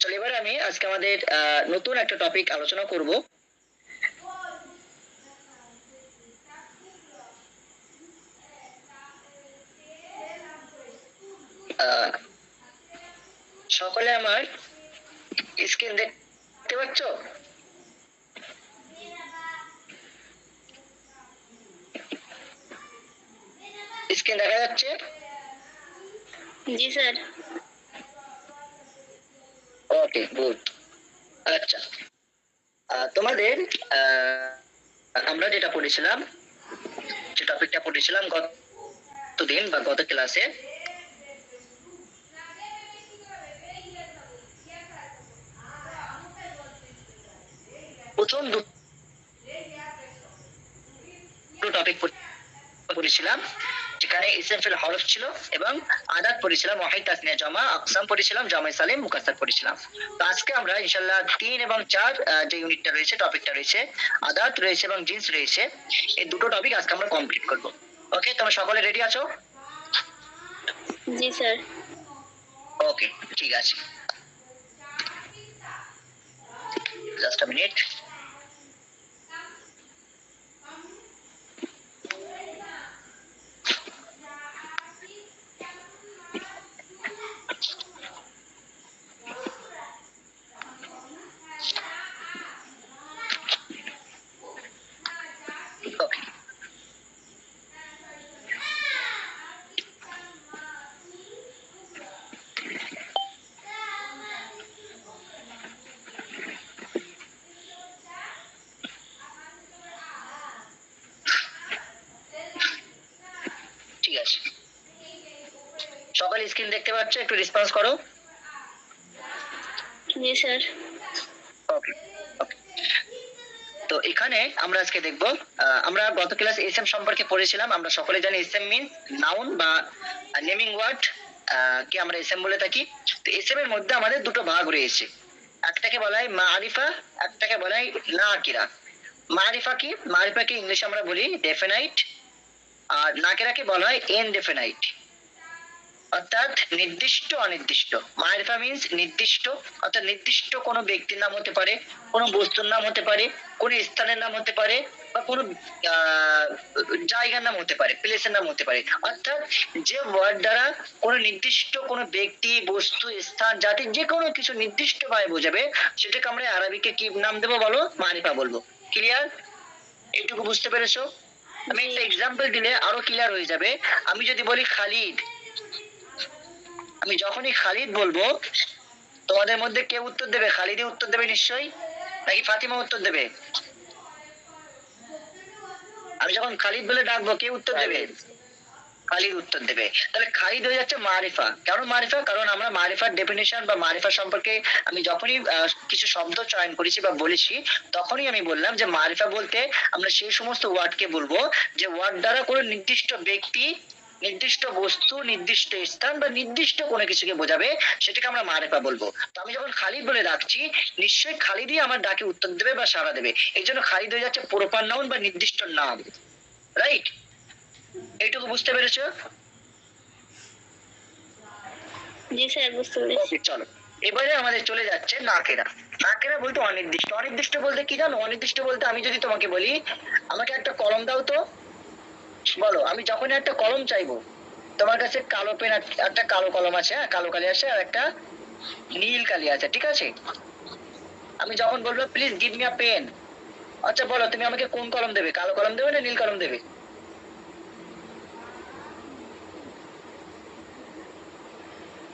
চলো এবার আমি আজকে আমাদের নতুন একটা টপিক আলোচনা করব। আহ, সকলে আমার স্ক্রিন দেখতে পাচ্ছ? স্ক্রিন দেখা যাচ্ছে? জি স্যার। ওকে, গুড। আচ্ছা, তোমাদের আমরা যেটা পড়েছিলাম, যে টপিকটা পড়েছিলাম গত দিন বা গত ক্লাসে, প্রথম দুটো টপিক পড়েছিলাম, যেখানে ইসম ফিল হরফ ছিল এবং আদাত পড়েছিলাম, ওয়াহিদ তাসনিয়া জমা, আকসাম পড়েছিলাম, জামাই সালিম, মুকাসসার পড়েছিলাম। তো আজকে আমরা ইনশাআল্লাহ 3 এবং 4 যে ইউনিটটা রয়েছে, টপিকটা রয়েছে, আদাত রয়েছে এবং জিন্স রয়েছে, এই দুটো টপিক আজকে আমরা কমপ্লিট করব। ওকে, তোমরা সকলে রেডি আছো? জি স্যার। ওকে, ঠিক আছে, জাস্ট আ মিনিট। ওকে, ঠিক আছে, সকলে স্ক্রিন দেখতে পাচ্ছ? একটু রেসপন্স করো। জি স্যার। ওকে, ওকে। তো এখানে আমরা আজকে দেখব, আমরা গত ক্লাস এসএম সম্পর্কে পড়েছিলাম। আমরা সকলে জানি এসএম মিন্স নাউন বা নেমিং ওয়ার্ড, কে আমরা এসএম বলে থাকি। তো এসএম এর মধ্যে আমাদের দুটো ভাগ রয়েছে, একটাকে বলা হয় মারিফা, একটাকে বলা হয় নাকিরা। মারিফা কি? মারিফাকে ইংলিশে আমরা বলি ডেফিনাইট, আর নাকিরাকে বলা হয় ইনডেফিনাইট, অর্থাৎ নির্দিষ্ট অনির্দিষ্ট। মারিফা মিন্স নির্দিষ্ট, অর্থাৎ নির্দিষ্ট কোনো ব্যক্তির নাম হতে পারে, কোনো বস্তুর নাম হতে পারে, কোনো স্থানের নাম হতে পারে, বা কোনো আহ, জায়গার নাম হতে পারে, প্লেসের নাম হতে পারে। অর্থাৎ যে ওয়ার্ড দ্বারা কোনো নির্দিষ্ট কোনো ব্যক্তি, বস্তু, স্থান, জাতি, যে কোনো কিছু নির্দিষ্ট ভাবে বোঝাবে, সেটাকে আমরা আরবিকে কি নাম দেবো বলো? মারিফা বলবো। ক্লিয়ার? এইটুকু বুঝতে পেরেছো? আমি একটা এক্সাম্পল দিলে আরো ক্লিয়ার হয়ে যাবে। আমি যদি বলি খালিদ, আমি যখনই খালিদ বলবো, তোমাদের মধ্যে কে উত্তর দেবে? খালিদই উত্তর দেবে নিশ্চয়ই, নাকি ফাতিমা উত্তর দেবে? আমি যখন খালিদ বলে ডাকবো, কে উত্তর দেবে? খালিদ উত্তর দেবে। তাহলে খালিদ হয়ে যাচ্ছে মারিফা। কেন মারিফা? কারণ আমরা মারিফার ডেফিনেশন বা মারিফা সম্পর্কে আমি যখনই কিছু শব্দ চয়ন করেছি বা বলেছি, তখনই আমি বললাম যে মারিফা বলতে আমরা সেই সমস্ত ওয়ার্ডকে বলবো যে ওয়ার্ড দ্বারা কোনো নির্দিষ্ট ব্যক্তি, নির্দিষ্ট বস্তু, নির্দিষ্ট স্থান বা নির্দিষ্ট কোনো কিছুকে বোঝাবে, সেটাকে আমরা মারিফা বলবো। তো আমি যখন খালিদ বলে ডাকছি, নিশ্চয়ই খালিদই আমার ডাকে উত্তর দেবে বা সাড়া দেবে। এই জন্য খালিদ হয়ে যাচ্ছে প্রপার নাউন বা নির্দিষ্ট নাম। রাইট? এইটুকু বুঝতে পেরেছো? জি স্যার, বুঝতে পেরেছি। ওকে, চলো এবারে আমাদের চলে যাচ্ছে নাকেরা। নাকেরা বলতে অনির্দিষ্ট। অনির্দিষ্ট বলতে কি জানো? অনির্দিষ্ট বলতে আমি যদি তোমাকে বলি আমাকে একটা কলম দাও তো, বলো আমি যখন একটা কলম চাইবো, তোমার কাছে কালো পেন, একটা কালো কলম আছে, হ্যাঁ কালো কালি আছে, আর একটা নীল কালি আছে, ঠিক আছে? আমি যখন বলবো please give me a pen, আচ্ছা বলো তুমি আমাকে কোন কলম দেবে? কালো কলম দেবে না নীল কলম দেবে?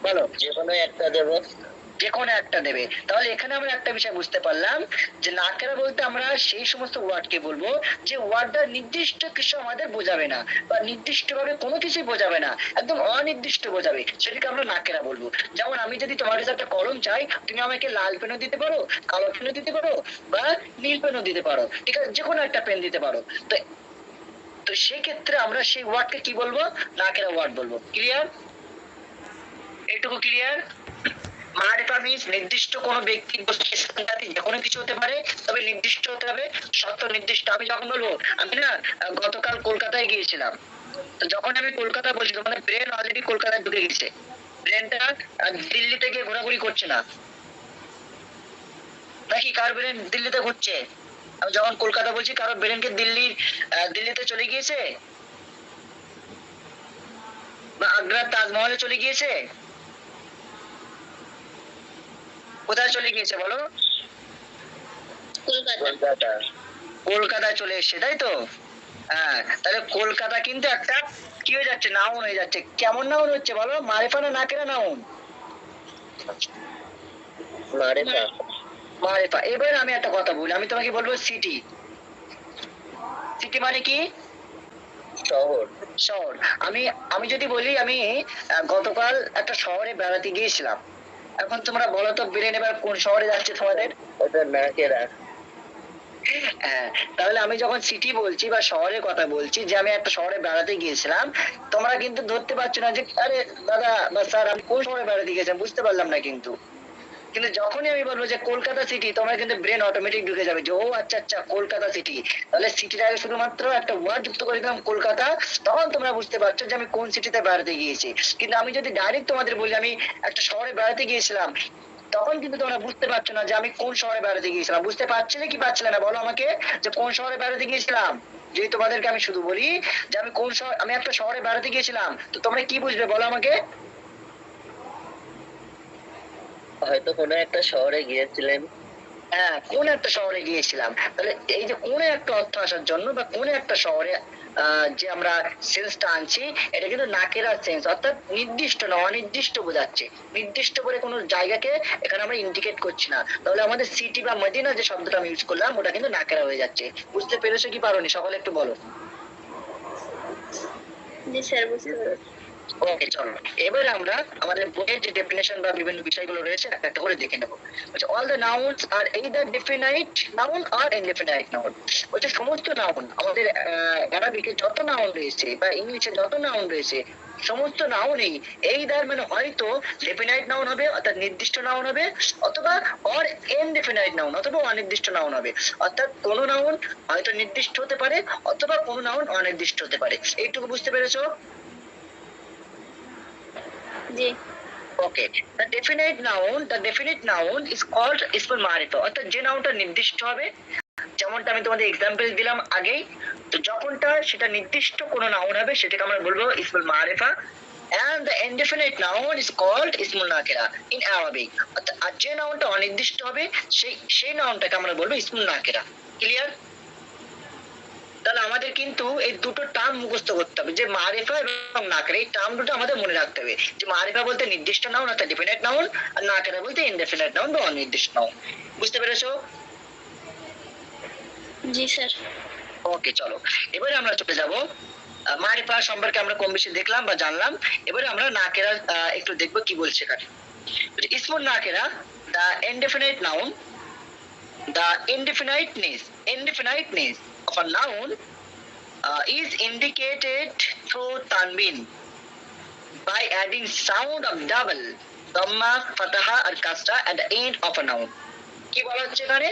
বলো। যে কোনো একটা দেবো। যে কোনো একটা দেবে। তাহলে এখানে আমরা একটা বিষয় বুঝতে পারলাম যে নাকেরা বলতে আমরা সেই সমস্ত ওয়ার্ডকে বলবো যে ওয়ার্ডটা নির্দিষ্ট কিছু আমাদের বোঝাবে না, বা নির্দিষ্ট ভাবে কোনো কিছুই বোঝাবে না, একদম অনির্দিষ্ট বোঝাবে, সেটাকে আমরা নাকেরা বলবো। যেমন আমি যদি তোমার কাছে একটা কলম চাই, তুমি আমাকে লাল পেনও দিতে পারো, কালো পেনও দিতে পারো, বা নীল পেনও দিতে পারো, ঠিক আছে? যে কোনো একটা পেন দিতে পারো। তো তো সেক্ষেত্রে আমরা সেই ওয়ার্ডকে কি বলবো? নাকেরা ওয়ার্ড বলবো। ক্লিয়ার? এইটুকু ক্লিয়ার? মারিফা মিন্স নির্দিষ্ট কোনো ব্যক্তি, বস্তু, স্থান, জাতি, যে কোনো কিছু হতে পারে, তবে নির্দিষ্ট হতে হবে, শর্ত নির্দিষ্ট। আমি যখন বলবো আমি না গতকাল কলকাতায় গিয়েছিলাম, তো যখন আমি কলকাতা বলছি, মানে ব্রেন অলরেডি কলকাতায় ঢুকে গেছে, ব্রেনটা দিল্লিতে গিয়ে ঘোরাঘুরি করছে না। নাকি কার ব্রেন দিল্লিতে ঘুরছে? আমি যখন কলকাতা বলছি কারোর ব্রেনকে দিল্লিতে চলে গিয়েছে, বা আগ্রার তাজমহলে চলে গিয়েছে? কোথায় চলে গিয়েছে বলো? কলকাতা। কলকাতায় চলে এসছে, তাই তো? হ্যাঁ, তাহলে কলকাতা কিন্তু একটা কি হয়ে যাচ্ছে, নাউন হয়ে যাচ্ছে। কেমন নাউন হচ্ছে বলো? মারিফা না নাকেরা নাউন? মারিফা। মারিফা। এবার আমি একটা কথা বলি, আমি তোমাকে বলবো সিটি। সিটি মানে কি? শহর। শহর। আমি আমি যদি বলি আমি গতকাল একটা শহরে বেড়াতে গিয়েছিলাম, এখন তোমরা বলো তো ব্রেন এবার কোন শহরে যাচ্ছে তোমাদের? ওটা নাকেরা। হ্যাঁ, তাহলে আমি যখন সিটি বলছি বা শহরের কথা বলছি, যে আমি একটা শহরে বেড়াতে গিয়েছিলাম, তোমরা কিন্তু ধরতে পারছো না যে আরে দাদা বা স্যার আমি কোন শহরে বেড়াতে গিয়েছিলাম, বুঝতে পারলাম না। কিন্তু কিন্তু যখনই আমি বলবো যে কলকাতা সিটি, তোমার কিন্তু ব্রেন অটোমেটিক ঢুকে যাবে যে ও আচ্ছা আচ্ছা কলকাতা সিটি। তাহলে সিটির আগে শুধুমাত্র একটা ওয়ার্ড যুক্ত করে দিলাম কলকাতা, তখন তোমরা বুঝতে পারছো যে আমি কোন সিটিতে বেড়াতে গিয়েছি। কিন্তু আমি যদি ডাইরেক্ট তোমাদের বলি আমি একটা শহরে বেড়াতে গিয়েছিলাম, তখন কিন্তু তোমরা বুঝতে পারছো না যে আমি কোন শহরে বেড়াতে গিয়েছিলাম। বুঝতে পারছিলে কি পারছিলে না বলো আমাকে, যে কোন শহরে বেড়াতে গিয়েছিলাম? যদি তোমাদেরকে আমি শুধু বলি যে আমি কোন শহর, আমি একটা শহরে বেড়াতে গিয়েছিলাম, তো তোমরা কি বুঝবে বলো আমাকে? হয়তো কোনো একটা শহরে গিয়েছিলেন। হ্যাঁ, কোন একটা শহরে গিয়েছিলাম। তাহলে এই যে কোন একটা অর্থ আসার জন্য বা কোন একটা শহরে যে আমরা সেন্সটা আনছি, এটা কিন্তু নাকেরা সেন্স, অর্থাৎ নির্দিষ্ট না অনির্দিষ্ট বোঝাচ্ছে। নির্দিষ্ট করে কোনো জায়গাকে এখানে আমরা ইন্ডিকেট করছি না। তাহলে আমাদের সিটি বা মদিনা যে শব্দটা আমি ইউজ করলাম, ওটা কিন্তু নাকেরা হয়ে যাচ্ছে। বুঝতে পেরেছো কি পারোনি সকলে একটু বলো। জি স্যার, বুঝতে পেরেছি। ওকে, চলো এবার আমরা আমাদের বইয়ের যে ডেফিনেশন বা বিভিন্ন বিষয়গুলো রয়েছে একটা একটা করে দেখে নেবো। বলছে all the nouns are either definite noun or indefinite noun. বলছে সমস্ত নাউন আমাদের অ্যারাবিকে যত নাউন রয়েছে বা ইংলিশে যত নাউন রয়েছে, সমস্ত নাউনই এইদার মানে হয়তো ডেফিনাইট নাউন হবে অর্থাৎ নির্দিষ্ট নাউন হবে, অথবা অর ইনডেফিনাইট নাউন অথবা অনির্দিষ্ট নাউন হবে। অর্থাৎ কোন নাউন হয়তো নির্দিষ্ট হতে পারে অথবা কোন নাউন অনির্দিষ্ট হতে পারে। এইটুকু বুঝতে পেরেছো? জি। Okay. The definite noun is called ইসমুল মারিফা, অর্থাৎ যে নাউনটা নির্দিষ্ট হবে, যেমনটা আমি তোমাদের এক্সাম্পল দিলাম আগেই। তো যখনটা সেটা নির্দিষ্ট কোন নাউন হবে সেটাকে আমরা বলবো ইসমুল মারিফা। And the indefinite noun is called ইসমুল নাকিরা in Arabic. অর্থাৎ আর যে নাউনটা অনির্দিষ্ট হবে সেই নাউনটাকে আমরা বলবো ইসমুল নাকিরা। ক্লিয়ার? তাহলে আমাদের কিন্তু এই দুটো টার্ম মুখস্থ করতে হবে, যে মারিফা এবং নাকেরা, এই টার্ম দুটো আমাদের মনে রাখতে হবে। যে মারিফা বলতে নির্দিষ্ট নাউন অর্থাৎ ডেফিনিট নাউন, আর নাকেরা বলতে ইনডেফিনিট নাউন বা অনির্দিষ্ট নাউন। বুঝতে পেরেছো? জি স্যার। ওকে, চলো এবারে আমরা চলে যাব মারিফা সম্পর্কে আমরা কম বেশি দেখলাম বা জানলাম। এবারে আমরা নাকেরা একটু দেখবো কি বলছে এখানে। ইসমুল নাকেরা, the indefinite noun, the indefiniteness of a noun is indicated through tanween by adding sound of double dhamma, fataha or kasra at the end of a noun. কি বলা হচ্ছে এখানে?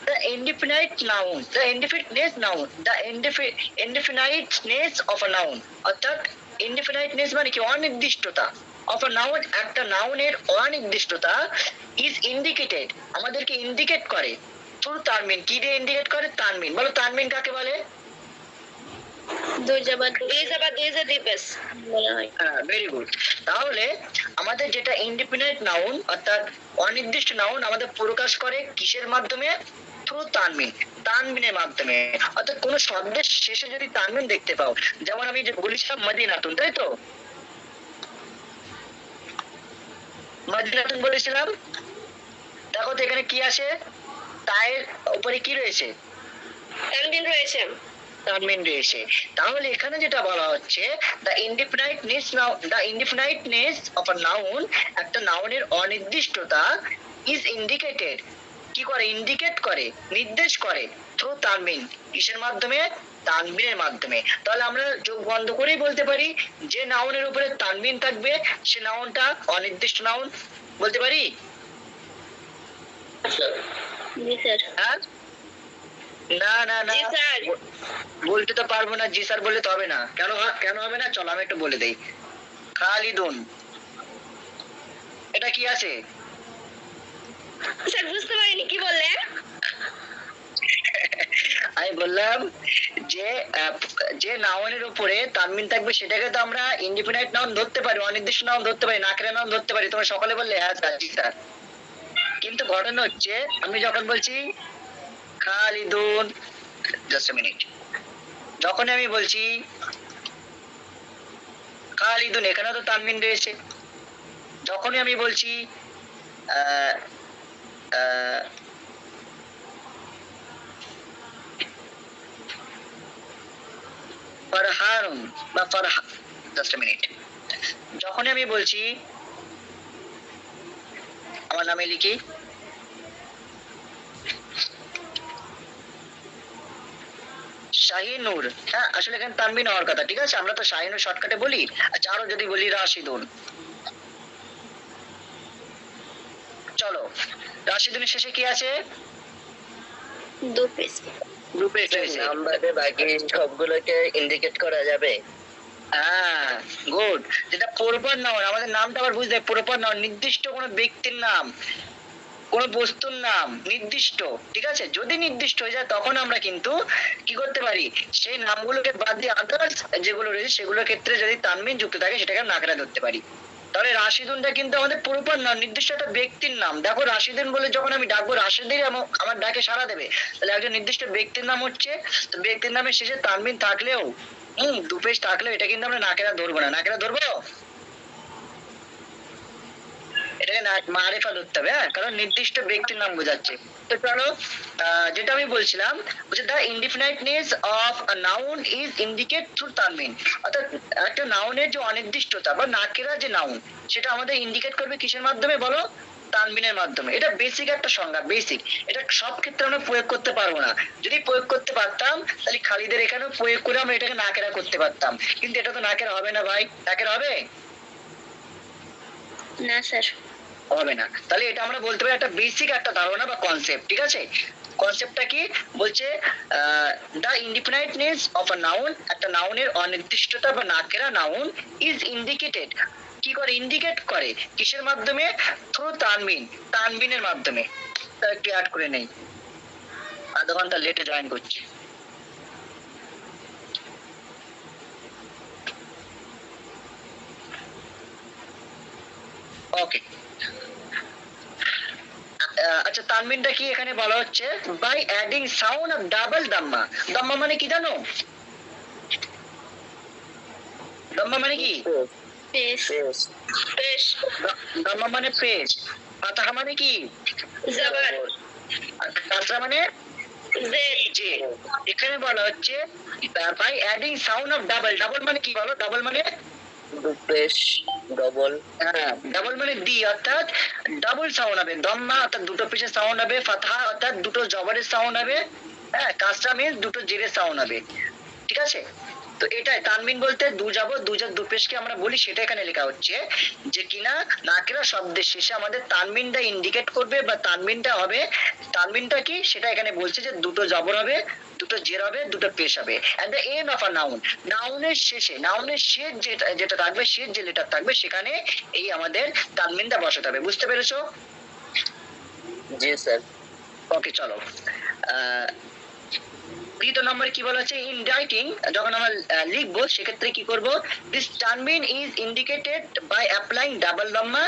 The indefiniteness of a noun, অর্থাৎ indefiniteness মানে কি? অনির্দিষ্টতা। of a noun, একটা নাউনের অনির্দিষ্টতা is indicated, আমাদেরকে ইন্ডিকেট করে through তানবিন। কি দিয়ে ইন্ডিকেট করে? তানবিন। বলো তানবিন কাকে বলে? দুই জাবার দুই জা দিবেস বলা হয়। হ্যাঁ, ভেরি গুড। তাহলে আমাদের যেটা ইনডিফিনিট নাউন অর্থাৎ অনির্দিষ্ট নাউন আমাদের প্রকাশ করে কিসের মাধ্যমে? থ্রু তানবিন। তানবিনের মাধ্যমে। অর্থাৎ কোন শব্দের শেষে যদি তানবিন দেখতে পাও, যেমন আমি যে বলেছিলাম মদিনাতুন, তাই তো? মদিনাতুন বলেছিলাম, দেখো তো এখানে কি আসে? তায়ের উপরে কি রয়েছে? তানবিন রয়েছে। তানবিন রয়েছে। তাহলে এখানে যেটা বলা হচ্ছে the indefiniteness of a noun, একটা নাউনের অনির্দিষ্টতা is indicated, কি করে? ইন্ডিকেট করে, নির্দেশ করে থ্রু তানবিন। কিসের মাধ্যমে? তানবিনের মাধ্যমে। তাহলে আমরা চোখ বন্ধ করেই বলতে পারি যে নাউনের উপরে তানবিন থাকবে সে নাউনটা অনির্দিষ্ট নাউন। বলতে পারি? জি স্যার। হ্যাঁ, না না না, জি স্যার। বলতে তো পারবো না। জি স্যার বললে তো হবে না। কেন হবে না? চলো আমি একটু বলে দেই। খালিদুন, এটা কি আছে? স্যার বুঝতে পারিনি, কি বললেন? তাই বললাম যে যে নাউনের উপরে তানবিন থাকবে সেটাকে তো আমরা ইনডিফিনাইট নাউন ধরতে পারি, অনির্দিষ্ট নাউন ধরতে পারি, নাকেরা নাউন ধরতে পারি। তোমরা সকালে বললে হ্যাঁ স্যার, জি স্যার। কিন্তু ঘটনা হচ্ছে আমি যখন বলছি খালিদুন, জাস্ট মিনিট, যখনই আমি বলছি খালিদুন, এখানেও তো তানবিন রয়েছে। যখনই আমি বলছি আহ, আহ, ফারহানুন বা ফারহা, জাস্ট মিনিট, যখনই আমি বলছি আমার নামে লিখি শাহিনুর, হ্যাঁ আসলে এখানে তানবিন হওয়ার কথা, ঠিক আছে, আমরা তো শাহিনুর শর্টকাটে বলি। আচ্ছা আরো যদি বলি রাশিদুন, চলো রাশিদুনের শেষে কি আছে? দু পেজ। গ্রুপে রয়েছে। নাম্বারে বাকি সবগুলোকে ইন্ডিকেট করা যাবে। হ্যাঁ গুড, যেটা প্রপার নাউন, আমাদের নামটা আবার বুঝতে প্রপার নাউন, নির্দিষ্ট কোনো ব্যক্তির নাম, কোন বস্তুর নাম নির্দিষ্ট, ঠিক আছে, যদি নির্দিষ্ট হয়ে যায় তখন আমরা কিন্তু কি করতে পারি, সেই নামগুলোকে বাদ দিয়ে আদার্স যেগুলো রয়েছে সেগুলোর ক্ষেত্রে যদি তানবিন যুক্ত থাকে সেটাকে নাকরা ধরতে পারি। তাহলে রাশিদুনটা কিন্তু আমাদের প্রপার নাম, নির্দিষ্ট একটা ব্যক্তির নাম। দেখো রাশিদুন বলে যখন আমি ডাকবো রাশিদুন আমার ডাকে সাড়া দেবে, তাহলে একজন নির্দিষ্ট ব্যক্তির নাম হচ্ছে। তো ব্যক্তির নামের শেষে তানবিন থাকলেও দু পেজ থাকলেও এটা কিন্তু আমরা নাকেরা ধরবো না। নাকেরা ধরবো, এটাকে মারেফা ধরতে হবে, হ্যাঁ, কারণ নির্দিষ্ট ব্যক্তির নাম বোঝাচ্ছে। তো চলো যেটা আমি বলছিলাম, the indefiniteness of a noun is indicate through তানবিন, অর্থাৎ একটা নাউনের যে অনির্দিষ্টতা বা নাকেরা যে নাউন, সেটা আমাদের ইন্ডিকেট করবে কিসের মাধ্যমে বলো? তানবিনের মাধ্যমে। এটা বেসিক একটা সংজ্ঞা, বেসিক, এটা সব ক্ষেত্রে আমরা প্রয়োগ করতে পারবো না। যদি প্রয়োগ করতে পারতাম তাহলে খালিদের এখানেও প্রয়োগ করে আমরা এটাকে নাকেরা করতে পারতাম, কিন্তু এটা তো নাকেরা হবে না ভাই, নাকেরা হবে না স্যার। হবে না। তাহলে এটা আমরা বলতে পারি একটা বেসিক একটা ধারণা বা কনসেপ্ট, ঠিক আছে। কনসেপ্টটা কি বলছে? The indefiniteness of a noun, একটা নাউনের অনির্দিষ্টতা বা নাকেরা নাউন ইজ ইন্ডিকেটেড, কি করে ইন্ডিকেট করে, কিসের মাধ্যমে? থ্রু তানবিন, তানবিনের মাধ্যমে। তা একটু অ্যাড করে নেই, আধা ঘন্টা লেটে জয়েন করছি। ওকে, আচ্ছা তানবিনটা কি এখানে বলা হচ্ছে? By adding sound of double দাম্মা। দাম্মা মানে কি জানো? দাম্মা মানে কি? পেজ। পেশ। দাম্মা মানে পেশ, ফাতাহা মানে কি? জবর। আর কাসরা মানে জের। যে। এখানে বলা হচ্ছে by adding sound of double. Double মানে কি বলো? ডাবল মানে পেশ ডবল। হ্যাঁ, ডাবল মানে দি, অর্থাৎ ডাবল সাউন্ড হবে। দম্মা অর্থাৎ দুটো পেশের সাউন্ড হবে, ফাতহা অর্থাৎ দুটো জবরের সাউন্ড হবে, হ্যাঁ, কাসরা মিন্স দুটো জেরের সাউন্ড হবে, ঠিক আছে। তো এটাই তানবিন বলতে দু জবর দু পেশকে আমরা বলি, সেটা এখানে লেখা হচ্ছে যে কিনা নাকেরা শব্দের শেষে আমাদের তানবিনটা ইন্ডিকেট করবে বা তানবিনটা হবে। তানবিনটা কি সেটা এখানে বলছে যে দুটো জবর হবে, দুটো জের হবে, দুটো পেশ হবে। At the end of a noun, নাউনের শেষে, নাউনের শেষ যেটা যেটা থাকবে, শেষ যে লেটার থাকবে সেখানে এই আমাদের তানবিনটা বসাতে হবে। বুঝতে পেরেছো? জি স্যার। ওকে চলো, দ্বিতীয় নম্বরে কি বলা আছে? ইন রাইটিং, যখন আমরা লিখবো সেক্ষেত্রে কি করব? দিস তানবিন is indicated by applying double দাম্মা,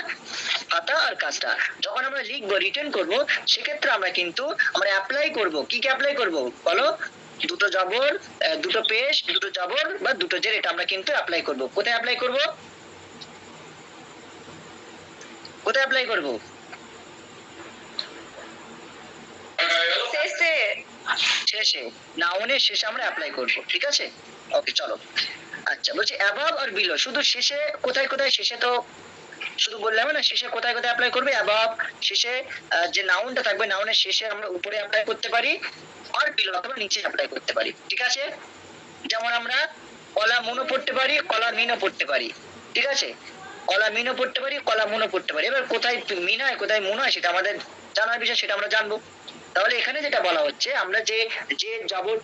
ফাতা আর কাসরা। যখন আমরা লিখবো, রিটেন করব, সেক্ষেত্রে আমরা কিন্তু আমরা অ্যাপ্লাই করব, কি কি অ্যাপ্লাই করব বলো? দুটো জবর, দুটো পেশ, দুটো জবর বা দুটো জের, এটা আমরা কিন্তু অ্যাপ্লাই করব। কোথায় অ্যাপ্লাই করব? কোথায় অ্যাপ্লাই করব? শেষে। শেষে, নাউনের শেষে আমরা অ্যাপ্লাই করব, ঠিক আছে। ওকে চলো, আচ্ছা বলছি অ্যাবাভ আর বিলো, শুধু শেষে কোথায় কোথায়? শেষে তো শুধু বললাম না, শেষে কোথায় কোথায় অ্যাপ্লাই করবে? অ্যাবাভ, শেষে যে নাউনটা থাকবে নাউনের শেষে আমরা উপরে অ্যাপ্লাই করতে পারি, আর বিলো অথবা নিচে অ্যাপ্লাই করতে পারি, ঠিক আছে। যেমন আমরা কলা মুনও পড়তে পারি, কলা মিনও পড়তে পারি, ঠিক আছে। কলা মিনও পড়তে পারি, কলা মুনও পড়তে পারি। এবার কোথায় মিন হয় কোথায় মুন হয় সেটা আমাদের জানার বিষয়, সেটা আমরা জানবো। তাহলে এখানে যেটা বলা হচ্ছে, আমরা যে যে জবর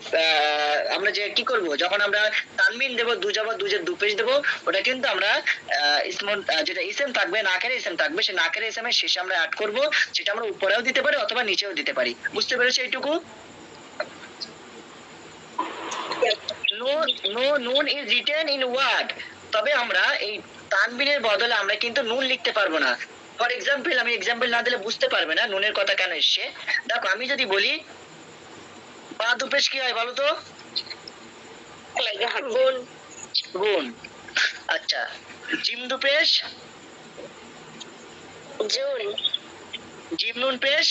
আমরা যে কি করব, যখন আমরা তানবিন দেব, দু জবর দু জের দু পেশ দেবো, ওটা কিন্তু আমরা যেটা ইসেম থাকবে, নাকের ইসেম থাকবে, সেই নাকের ইসেমের শেষে আমরা অ্যাড করব, সেটা আমরা উপরেও দিতে পারি অথবা নিচেও দিতে পারি। বুঝতে পেরেছো এইটুকু? নো নো নুন ইজ রিটেন ইন ওয়ার্ড, তবে আমরা এই তানবিনের বদলে আমরা কিন্তু নুন লিখতে পারবো না। ফর এক্সাম্পল, আমি এক্সাম্পল না দিলে বুঝতে পারবে না নুনের কথা কেন এসছে। দেখো আমি যদি বলি বা দুপেশ কি হয় বলো তো? গুণ। গুণ। আচ্ছা, জিম দুপেশ? জুন। জিম নুন পেশ?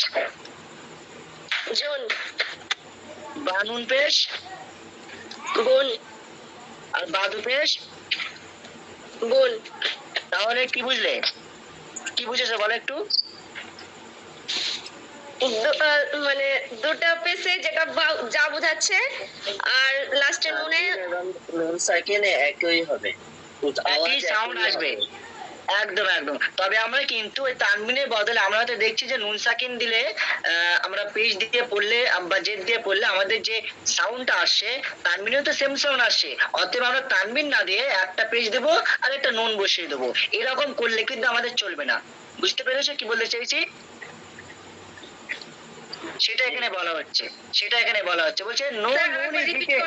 জুন। বা নুন পেশ? গুণ। আর বা দুপেশ? গুণ। তাহলে কি বুঝলে, কি বুঝেছো বলো একটু? মানে দুটো পেসে যেটা যা বোঝাচ্ছে, আর লাস্টে নুনে নুন সাকিনে একই হবে, একই সাউন্ড আসবে। একদম একদম। তবে আমরা কিন্তু ওই তানবিনের বদলে আমরা হয়তো দেখছি যে নুন সাকিন দিলে আমরা পেশ দিয়ে পড়লে বা জেদ দিয়ে পড়লে আমাদের যে সাউন্ডটা আসছে তানবিনেও তো সেম সাউন্ড আসছে, অতএব আমরা তানবিন না দিয়ে একটা পেশ দেবো আর একটা নুন বসিয়ে দেবো, এরকম করলে কিন্তু আমাদের চলবে না। বুঝতে পেরেছো কি বলতে চাইছি? সেটা এখানে বলা হচ্ছে, সেটা এখানে বলা হচ্ছে, বলছে নো নুন ইজ রিটেন।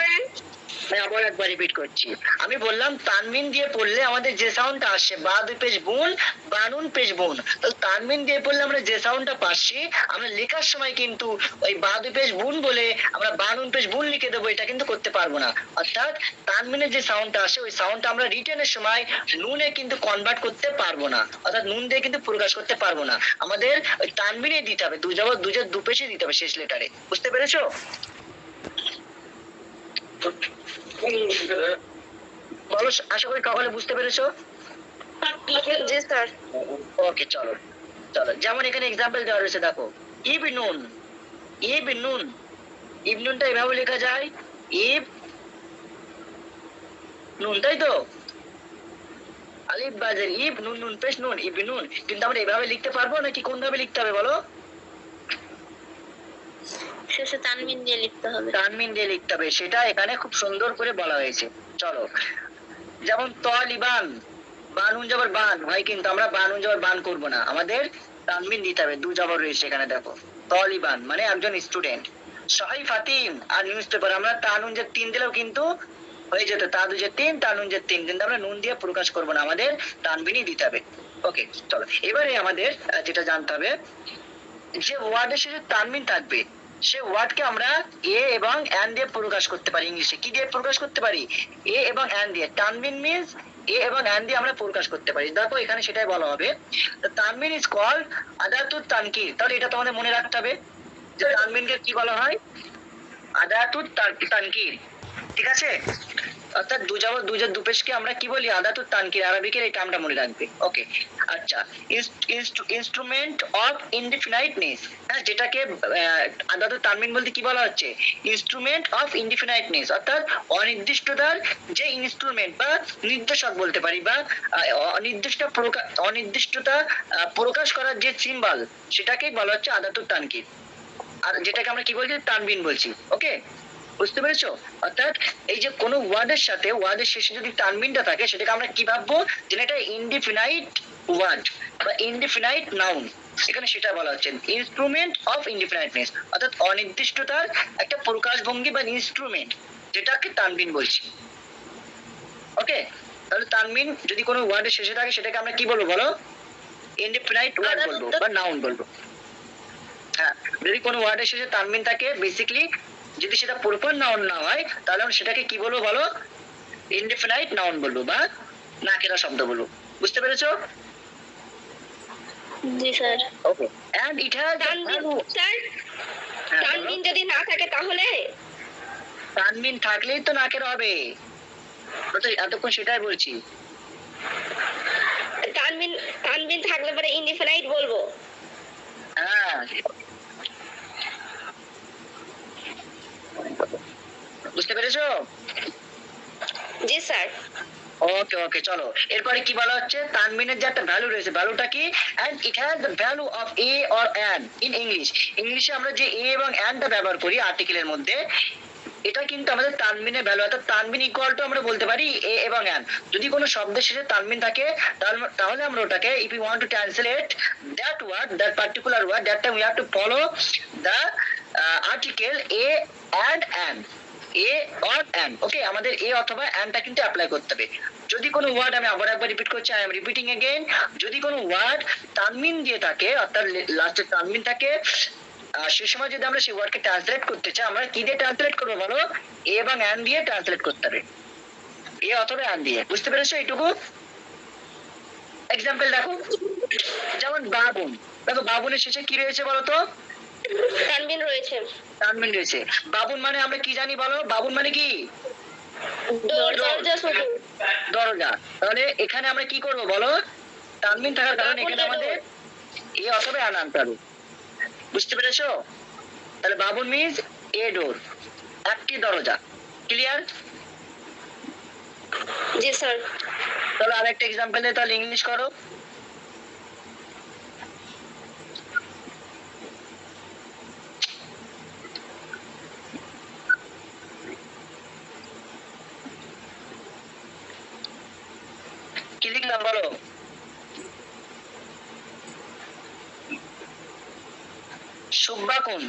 আমি আবার একবার রিপিট করছি, আমি বললাম তানবিন দিয়ে পড়লে আমাদের যে সাউন্ডটা আসছে বা দুই পেশ বুন বা নুন পেশ বুন, তো তানবিন দিয়ে পড়লে আমরা যে সাউন্ডটা পাচ্ছি আমরা লেখার সময় কিন্তু ওই বা দুই পেশ বুন বলে আমরা বা নুন পেশ বুন লিখে দেবো, এটা কিন্তু করতে পারবো না। অর্থাৎ তানবিনের যে সাউন্ডটা আসে ওই সাউন্ডটা আমরা রিটেনের সময় নুনে কিন্তু কনভার্ট করতে পারবো না, অর্থাৎ নুন দিয়ে কিন্তু প্রকাশ করতে পারবো না, আমাদের ওই তানবিনে দিতে হবে, দুজের দু পেশে দিতে হবে শেষ লেটারে। বুঝতে পেরেছো? বলো, আশা করি সকলে বুঝতে পেরেছো? জি স্যার। ওকে, চলো চলো, যেমন এখানে এক্সাম্পল দেওয়া রয়েছে দেখো, ইব নুন, ইব নুন, ইব নুনটা এভাবে লেখা যায় ইব নুন, তাই তো? আলিফ বাজের ইব, নুন নুন পেশ নুন, ইব নুন, কিন্তু আমরা এভাবে লিখতে পারবো নাকি কোন ভাবে লিখতে হবে বলো? শেষে তানবিন দিয়ে লিখতে হবে। তানমিন দিয়ে লিখতে হবে, সেটা এখানে খুব সুন্দর করে বলা হয়েছে। চলো, যেমন তলিবান, বানুন জবর বান হয়, কিন্তু আমরা বানুন জবর বান করব না, আমাদের তানমিন দিতে হবে, দু জবর রয়েছে এখানে দেখো, তলিবান মানে একজন স্টুডেন্ট। সহাই ফাতিম আর নিউজ পেপার আমরা তানুন যে তিন দিলেও কিন্তু হয়ে যেত, তা দু যে তিন, তানুন যে তিন, কিন্তু আমরা নুন দিয়ে প্রকাশ করব না, আমাদের তানবিনই দিতে হবে। ওকে, চলো এবারে আমাদের যেটা জানতে হবে, যে ওয়ার্ডের শেষে তানবিন থাকবে সে ওয়ার্ডকে আমরা এ এবং এন দিয়ে প্রকাশ করতে পারি। ইংলিশে কি দিয়ে প্রকাশ করতে পারি? এ এবং এন দিয়ে। তানবিন মিন্স এ এবং এন দিয়ে আমরা প্রকাশ করতে পারি। দেখো এখানে সেটাই বলা হবে, তানবিন ইজ কল্ড আদাতুত তানকির। তাহলে এটা তোমাদের মনে রাখতে হবে যে তানবিনকে কি বলা হয়? আদাতুত তানকির, ঠিক আছে? অর্থাৎ দুজের দুপেশকে আমরা কি বলি? আদাতুত তানকির, আরবিকের এই টার্মটা মনে রাখবে। ওকে, আচ্ছা, ইনস্ট্রুমেন্ট অফ ইনডিফিনাইটনেস, হ্যাঁ, যেটাকে আদাতুত তানবিন বলতে কি বলা হচ্ছে? ইনস্ট্রুমেন্ট অফ ইনডিফিনাইটনেস, অর্থাৎ অনির্দিষ্টতার যে ইনস্ট্রুমেন্ট বা নির্দেশক বলতে পারি, বা অনির্দিষ্টতা প্রকাশ করার যে সিম্বল, সেটাকেই বলা হচ্ছে আদাতুত তানকির, আর যেটাকে আমরা কি বলছি? তানবিন বলছি। ওকে, বুঝতে পেরেছো? অর্থাৎ এই যে কোনো ওয়ার্ডের সাথে ওয়ার্ডের শেষে যদি তানবিনটা থাকে সেটাকে আমরা কি ভাববো? যে এটা ইনডিফিনাইট ওয়ার্ড বা ইনডিফিনাইট নাউন, এখানে সেটা বলা হচ্ছে ইনস্ট্রুমেন্ট অফ ইনডিফিনাইটনেস, অর্থাৎ অনির্দিষ্টতার একটা প্রকাশভঙ্গি বা ইনস্ট্রুমেন্ট, যেটাকে তানবিন বলছি। ওকে, তাহলে তানবিন যদি কোনো ওয়ার্ডের শেষে থাকে সেটাকে আমরা কি বলবো বলো? ইনডিফিনাইট ওয়ার্ড বলবো বা নাউন বলবো। হ্যাঁ, যদি কোনো ওয়ার্ডের শেষে তানবিন থাকে, বেসিক্যালি যদি সেটা প্রপার নাউন না হয় তাহলে আমরা সেটাকে কি বলবো বলো? ইনডিফিনাইট নাউন বলবো বা নাকেরা শব্দ বলবো। বুঝতে পেরেছো? জি sir. Okay, and it has তানবিন স্যার, তানবিন যদি না থাকে তাহলে? তানবিন থাকলেই তো নাকের হবে, তো এতক্ষণ সেটাই বলছি। তানবিন তানবিন থাকলে পরে ইনডিফিনাইট বলবো। হ্যাঁ, বুঝতে পেরেছো? জি স্যার। ওকে ওকে, চলো এরপরে কি বলা হচ্ছে? তানবিনের যে একটা ভ্যালু রয়েছে, ভ্যালুটা কি? And it has the value of a or an in English. ইংলিশে আমরা যে এ এবং অ্যানটা ব্যবহার করি আর্টিকেলের মধ্যে, এটা কিন্তু আমাদের তানবিনের ভ্যালু, অর্থাৎ তানবিন ইকুয়াল টু আমরা বলতে পারি এ এবং অ্যান। যদি কোনো শব্দের শেষে তানবিন থাকে তাহলে আমরা ওটাকে, if you want to translate that word, that particular word, that time we have to follow the article a and an. A or an. Okay, আমাদের এ অথবা অ্যানটা কিন্তু অ্যাপ্লাই করতে হবে। যদি কোনো ওয়ার্ড, আমি আবার একবার রিপিট করছি, আই এম রিপিটিং এগেইন, যদি কোনো ওয়ার্ড তানমিন দিয়ে থাকে, অর্থাৎ লাস্টে তানমিন থাকে, সে সময় যদি আমরা সেই ওয়ার্ডকে ট্রান্সলেট করতে চাই, আমরা কি দিয়ে ট্রান্সলেট করবো বলো? এ এবং অ্যান দিয়ে ট্রান্সলেট করতে হবে, এ অথবা অ্যান দিয়ে। বুঝতে পেরেছো এইটুকু? এক্সাম্পল দেখো, যেমন বাবুন। দেখো বাবুনের শেষে কি রয়েছে বলো তো? তানবিন রয়েছে। তানমিন রয়েছে। বাবুন মানে আমরা কি জানি বলো? বাবুন মানে কি? দরজা শুধু। দরজা। তাহলে এখানে আমরা কি করব বলো? তানমিন থাকার কারণে এখানে আমাদের এ অথবা অ্যান আনতে হবে। বুঝতে পেরেছো? তাহলে বাবুন মিন্স এ ডোর, একটি দরজা। ক্লিয়ার? জি স্যার। তাহলে আরেকটা এক্সাম্পল দিয়ে তাহলে ইংলিশ করো। কি লিখলাম বলো? সুব্বা কোন?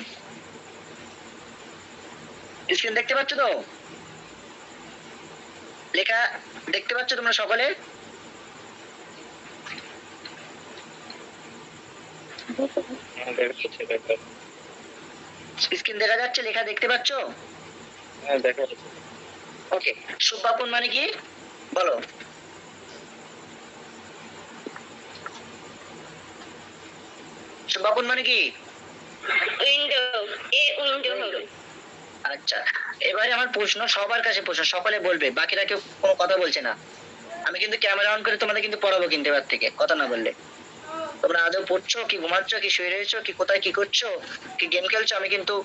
স্ক্রিন দেখতে পাচ্ছ তো? লেখা দেখতে পাচ্ছ তোমরা সকলে? স্ক্রিন দেখা যাচ্ছে, লেখা দেখতে পাচ্ছ? হ্যাঁ দেখা যাচ্ছে। ওকে, সুব্বাপুন মানে কি বলো? সুব্বাপুন মানে কি? উইন্ডো, এ উইন্ডো হবে। আচ্ছা, এবারে আমার প্রশ্ন, সবার কাছে প্রশ্ন, সকলে বলবে, বাকিরা কেউ কোনো কথা বলছে না। আমি কিন্তু ক্যামেরা অন করে তোমাদের কিন্তু পড়াবো কিন্তু এবার থেকে, কথা না বললে। তোমরা আদৌ পড়ছো কি ঘুমাচ্ছ কি শুয়ে রয়েছো কি কোথায় কি করছো কি গেম খেলছো, আমি কিন্তু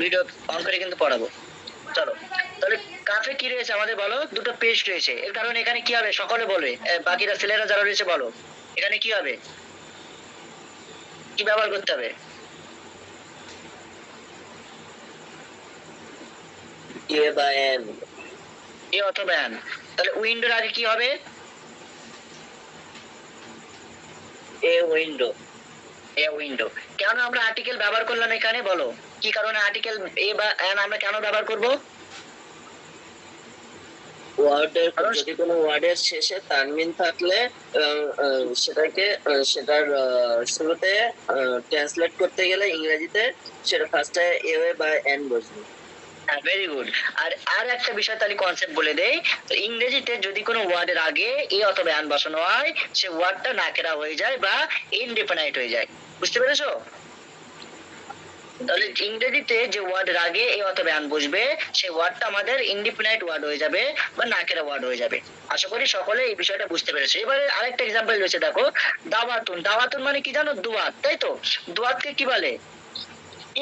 ভিডিও অন করে কিন্তু পড়াবো। চলো, তাহলে কাফে কি রয়েছে আমাদের বলো? দুটো পেজ রয়েছে। এর কারণে এখানে কি হবে সকলে বলবে, বাকিরা ছেলেরা যারা রয়েছে বলো, এখানে কি হবে, কি ব্যবহার করতে হবে? এ বা এন। এ অথবা অ্যান। তাহলে উইন্ডোর আগে কি হবে? A window. A window. কেন আমরা আর্টিকেল ব্যবহার করলাম এখানে বলো? কি কারণে আর্টিকেল এ বা অ্যান আমরা কেন ব্যবহার করব? ওয়ার্ডের, যদি কোনো ওয়ার্ডের শেষে তানমিন থাকলে সেটাকে সেটার শুরুতে ট্রান্সলেট করতে গেলে ইংরেজিতে সেটা ফার্স্টে এ বা এন বসবে। হ্যাঁ, ভেরি গুড। আর আর একটা বিষয় তাহলে কনসেপ্ট বলে দেই, তো ইংরেজিতে যদি কোনো ওয়ার্ডের আগে এ অথবা অ্যান বসানো হয়, সে ওয়ার্ডটা নাকেরা হয়ে যায় বা ইনডিফিনাইট হয়ে যায়। বুঝতে পেরেছো? তাহলে ইংরেজিতে যে ওয়ার্ডের আগে এ অথবা অ্যান বসবে, সেই ওয়ার্ডটা আমাদের ইনডিফিনাইট ওয়ার্ড হয়ে যাবে বা নাকেরা ওয়ার্ড হয়ে যাবে। আশা করি সকলে এই বিষয়টা বুঝতে পেরেছে। এবারে আরেকটা এক্সাম্পল রয়েছে, দেখো দাওয়াতুন। দাওয়াতুন মানে কি জানো? দুয়াত, তাই তো? দুয়াতকে কি বলে?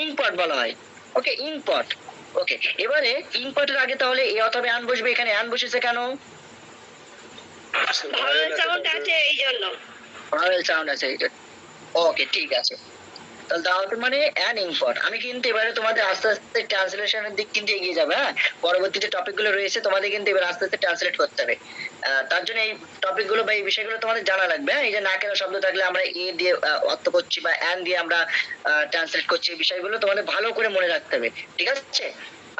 ইনপট বলা হয়। ওকে, ইনপট। ওকে, এবারে ইনপটের আগে তাহলে এ অথবা অ্যান বসবে, এখানে অ্যান বসেছে কেন? ভাওয়েল সাউন্ড আছে এই জন্য। ভাওয়েল সাউন্ড আছে এইটা। ওকে, ঠিক আছে। তাহলে দাওয়াতুন মানে অ্যান ইনপট। আমি কিন্তু এবারে তোমাদের আস্তে আস্তে ট্রান্সলেশনের দিক কিন্তু এগিয়ে যাবে। হ্যাঁ, পরবর্তী যে টপিক গুলো রয়েছে তোমাদের কিন্তু এবার আস্তে আস্তে ট্রান্সলেট করতে হবে। তার জন্য এই টপিক গুলো বা এই বিষয়গুলো তোমাদের জানা লাগবে। হ্যাঁ, এই যে নাকেরা শব্দ থাকলে আমরা এ দিয়ে অর্থ করছি বা অ্যান দিয়ে আমরা ট্রান্সলেট করছি, এই বিষয়গুলো তোমাদের ভালো করে মনে রাখতে হবে। ঠিক আছে?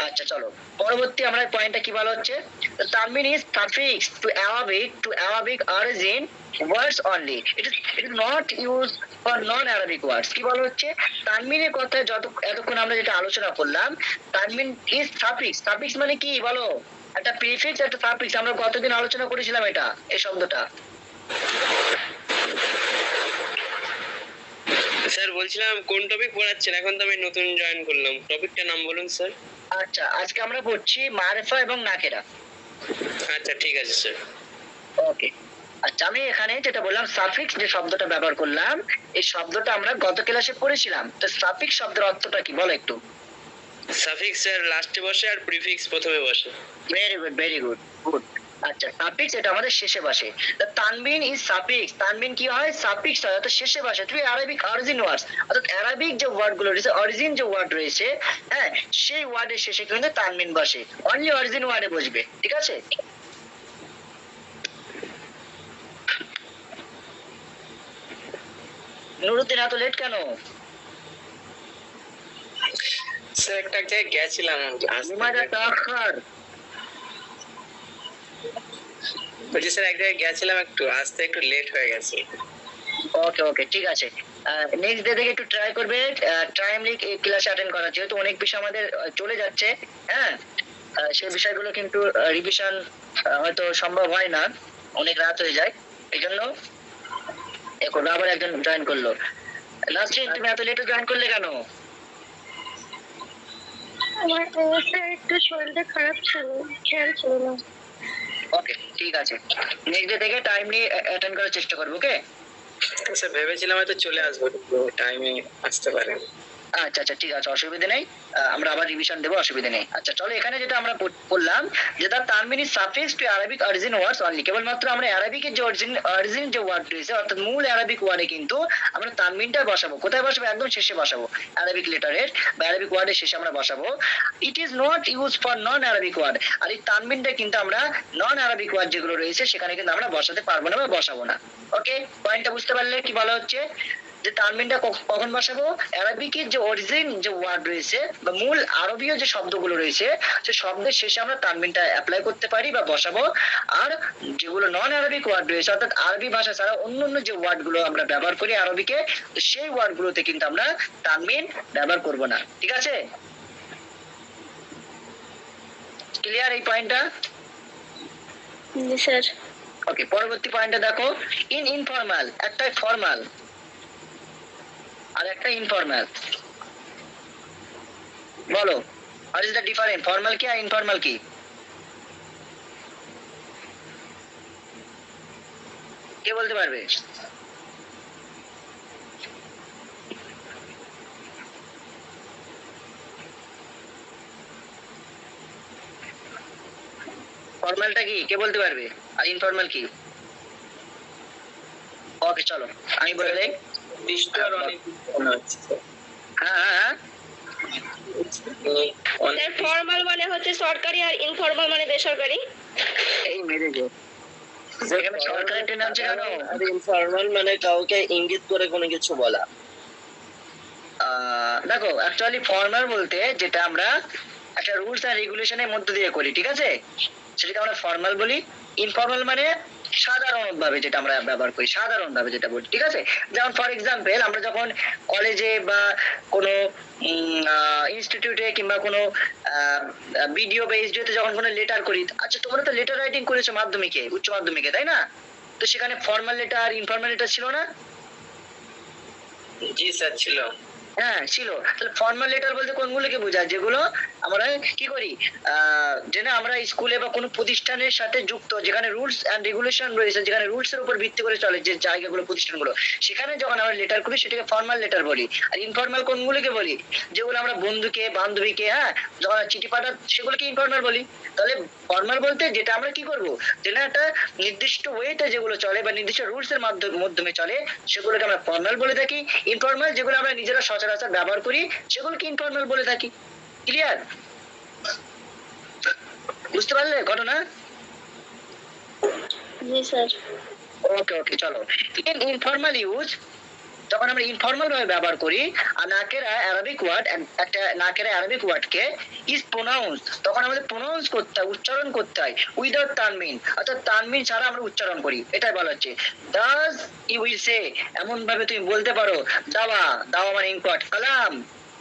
আচ্ছা চলো, পরবর্তী আমরা পয়েন্টটা কি বলা হচ্ছে? তানমিন is suffix to Arabic origin words only. It is not used for non-Arabic words. কি বলা হচ্ছে? তানমিনের কথা এতক্ষণ আমরা যেটা আলোচনা করলাম, তানমিন ইজ সাফিক্স। সাফিক্স মানে কি বলো? একটা প্রিফিক্স, একটা সাফিক্স। আমরা কতদিন আলোচনা করেছিলাম এটা, এই শব্দটা? স্যার বলছিলাম কোন টপিক পড়াচ্ছেন? এখন তো আমি নতুন জয়েন করলাম, টপিকটার নাম বলুন স্যার। আচ্ছা, আজকে আমরা পড়ছি মারেফা এবং নাকেরা। আচ্ছা ঠিক আছে স্যার। ওকে, আচ্ছা আমি এখানে যেটা বললাম সাফিক্স যে শব্দটা ব্যবহার করলাম, এই শব্দটা আমরা গত ক্লাসে পড়েছিলাম। তো সাফিক্স শব্দের অর্থটা কি বলো একটু? সাফিক্স স্যার লাস্টে বসে আর প্রিফিক্স প্রথমে বসে। Very good, very good, good. আচ্ছা, সাফিক্স এটা আমাদের শেষে বসে। তো তানবিন ইজ সাফিক্স। তানবিন কি হয়? সাফিক্স হয়, অর্থাৎ শেষে বসে। তুই আরবিক অরিজিন ওয়ার্ডস, অর্থাৎ আরবিক যে ওয়ার্ড গুলো রয়েছে, অরিজিন যে ওয়ার্ড রয়েছে, হ্যাঁ, সেই ওয়ার্ডের শেষে কিন্তু তানবিন বসে। অনলি অরিজিন ওয়ার্ডে বসবে। ঠিক আছে? নুরুদ্দিন এত লেট কেন? স্যার একটা জায়গায় গেছিলাম আসতে লিমাজা তাখার। বলছি স্যার এক জায়গায় গেছিলাম, একটু আসতে একটু লেট হয়ে গেছে। ওকে ওকে ঠিক আছে। নেক্সট ডে থেকে একটু ট্রাই করবে টাইমলি এই ক্লাস অ্যাটেন্ড করার, যেহেতু অনেক বিষয় আমাদের চলে যাচ্ছে। হ্যাঁ, সেই বিষয়গুলো কিন্তু রিভিশন হয়তো সম্ভব হয় না, অনেক রাত হয়ে যায়। এই জন্য এখন আবার একজন জয়েন করলো। নাসরিন, তুমি এত লেটে জয়েন করলে কেন? আমার স্যার একটু শরীরটা খারাপ ছিল, খেয়াল ছিল না। ওকে ঠিক আছে, নেক্সট ডে থেকে টাইমলি অ্যাটেন্ড করার চেষ্টা করবো। ওকে স্যার ভেবেছিলাম হয়তো চলে আসবো, টাইমে আসতে পারেন। আচ্ছা আচ্ছা ঠিক আছে, অসুবিধা নেই। আমরা আবার রিভিশন দেবো, অসুবিধা নেই। আচ্ছা চলো, এখানে যেটা আমরা পড়লাম যে তার তানমিন is suffix to Arabic origin words only. কেবলমাত্র আমরা অ্যারাবিকের যে অরিজিন যে ওয়ার্ড রয়েছে, অর্থাৎ মূল অ্যারাবিক ওয়ার্ডে কিন্তু আমরা তানমিনটা বসাবো। কোথায় বসাবো? একদম শেষে বসাবো, অ্যারাবিক লেটারের বা অ্যারাবিক ওয়ার্ডের শেষে আমরা বসাবো। It is not use for non Arabic word. আর এই তানমিনটা কিন্তু আমরা নন অ্যারাবিক ওয়ার্ড যেগুলো রয়েছে সেখানে কিন্তু আমরা বসাতে পারবো না বা বসাবো না। ওকে, পয়েন্টটা বুঝতে পারলে কি বলা হচ্ছে? যে তানমিনটা কখন বসাবো? অ্যারাবিকের যে অরিজিন যে ওয়ার্ড রয়েছে বা মূল আরবীয় যে শব্দগুলো রয়েছে, সেই শব্দের শেষে আমরা তানমিনটা অ্যাপ্লাই করতে পারি বা বসাবো। আর যেগুলো নন অ্যারাবিক ওয়ার্ড রয়েছে, অর্থাৎ আরবি ভাষা ছাড়া অন্যান্য যে ওয়ার্ড গুলো আমরা ব্যবহার করি আরবিকে, সেই ওয়ার্ড গুলোতে কিন্তু আমরা তানমিন ব্যবহার করব না। ঠিক আছে, ক্লিয়ার এই পয়েন্টটা? জি স্যার। ওকে, পরবর্তী পয়েন্টটা দেখো। ইনফরমাল, একটা ফর্মাল আর একটা ইনফরমাল। বলো, what is the difference? Formal কি আর ইনফরমাল কি? কে বলতে পারবে? ফর্মালটা কি কে বলতে পারবে, আর ইনফরমাল কি? ওকে চলো আমি বলে দেই। নির্দিষ্ট আর অনেক মনে হচ্ছে স্যার। হ্যাঁ হ্যাঁ হ্যাঁ, স্যার ফর্মাল মানে হচ্ছে সরকারি আর ইনফর্মাল মানে বেসরকারি। এই মেরে গো, এখানে সরকারের ট্রেন আছে কেন? আর ইনফরমাল মানে কাউকে ইঙ্গিত করে কোনো কিছু বলা। দেখো, অ্যাকচুয়ালি ফর্মাল বলতে যেটা আমরা একটা রুলস এন্ড রেগুলেশনের মধ্য দিয়ে করি, ঠিক আছে, সেটাকে আমরা ফর্মাল বলি। ইনফর্মাল মানে সাধারণভাবে যেটা আমরা ব্যবহার করি, সাধারণভাবে যেটা বলি, ঠিক আছে। যেমন ফর এক্সাম্পল, আমরা যখন কলেজে বা কোনো ইনস্টিটিউটে কিংবা কোনো বিডিও বা এসডিওতে যখন কোনো লেটার করি, আচ্ছা তোমরা তো লেটার রাইটিং করেছো মাধ্যমিকে, উচ্চ মাধ্যমিকে, তাই না? তো সেখানে ফর্মাল লেটার ইনফর্মাল লেটার ছিল না? জি স্যার ছিল। হ্যাঁ ছিল। তাহলে ফর্মাল লেটার বলতে কোনগুলোকে বোঝায়? যেগুলো আমরা কি করি, যেন আমরা স্কুলে বা কোনো প্রতিষ্ঠানের সাথে যুক্ত, যেখানে রুলস এন্ড রেগুলেশন রয়েছে, যেখানে রুলস এর উপর ভিত্তি করে চলে যে জায়গাগুলো, প্রতিষ্ঠানগুলো, সেখানে যখন আমরা লেটার করি সেটাকে ফর্মাল লেটার বলি। আর ইনফর্মাল কোনগুলোকে বলি? যেগুলো আমরা বন্ধুকে বান্ধবীকে, হ্যাঁ, যখন চিঠি পাঠাই সেগুলোকে ইনফর্মাল বলি। তাহলে ফর্মাল বলতে যেটা আমরা কি করব, যেটা একটা নির্দিষ্ট ওয়েতে যেগুলো চলে বা নির্দিষ্ট রুলস এর মাধ্যমে চলে, সেগুলোকে আমরা ফর্মাল বলে থাকি। ইনফর্মাল যেগুলো আমরা নিজেরা সচরাচর ব্যবহার করি সেগুলোকে ইনফর্মাল বলে থাকি। ক্লিয়ার? বুঝতে পারলে ঘটনা? জি স্যার। ওকে ওকে চলো। ইনফর্মাল ইউজ, যখন আমরা ইনফর্মাল ভাবে ব্যবহার করি, আর নাকেরা অ্যারাবিক ওয়ার্ড, একটা নাকেরা অ্যারাবিক ওয়ার্ডকে ইজ প্রোনাউন্স, তখন আমাদের প্রোনাউন্স করতে হয়, উচ্চারণ করতে হয় উইদাউট তানমিন, অর্থাৎ তানমিন ছাড়া আমরা উচ্চারণ করি। এটাই বলা হচ্ছে দাস ইউ উইল সে, এমন ভাবে তুমি বলতে পারো দাওয়া, দাওয়া মানে ইম্পর্ট, কালাম,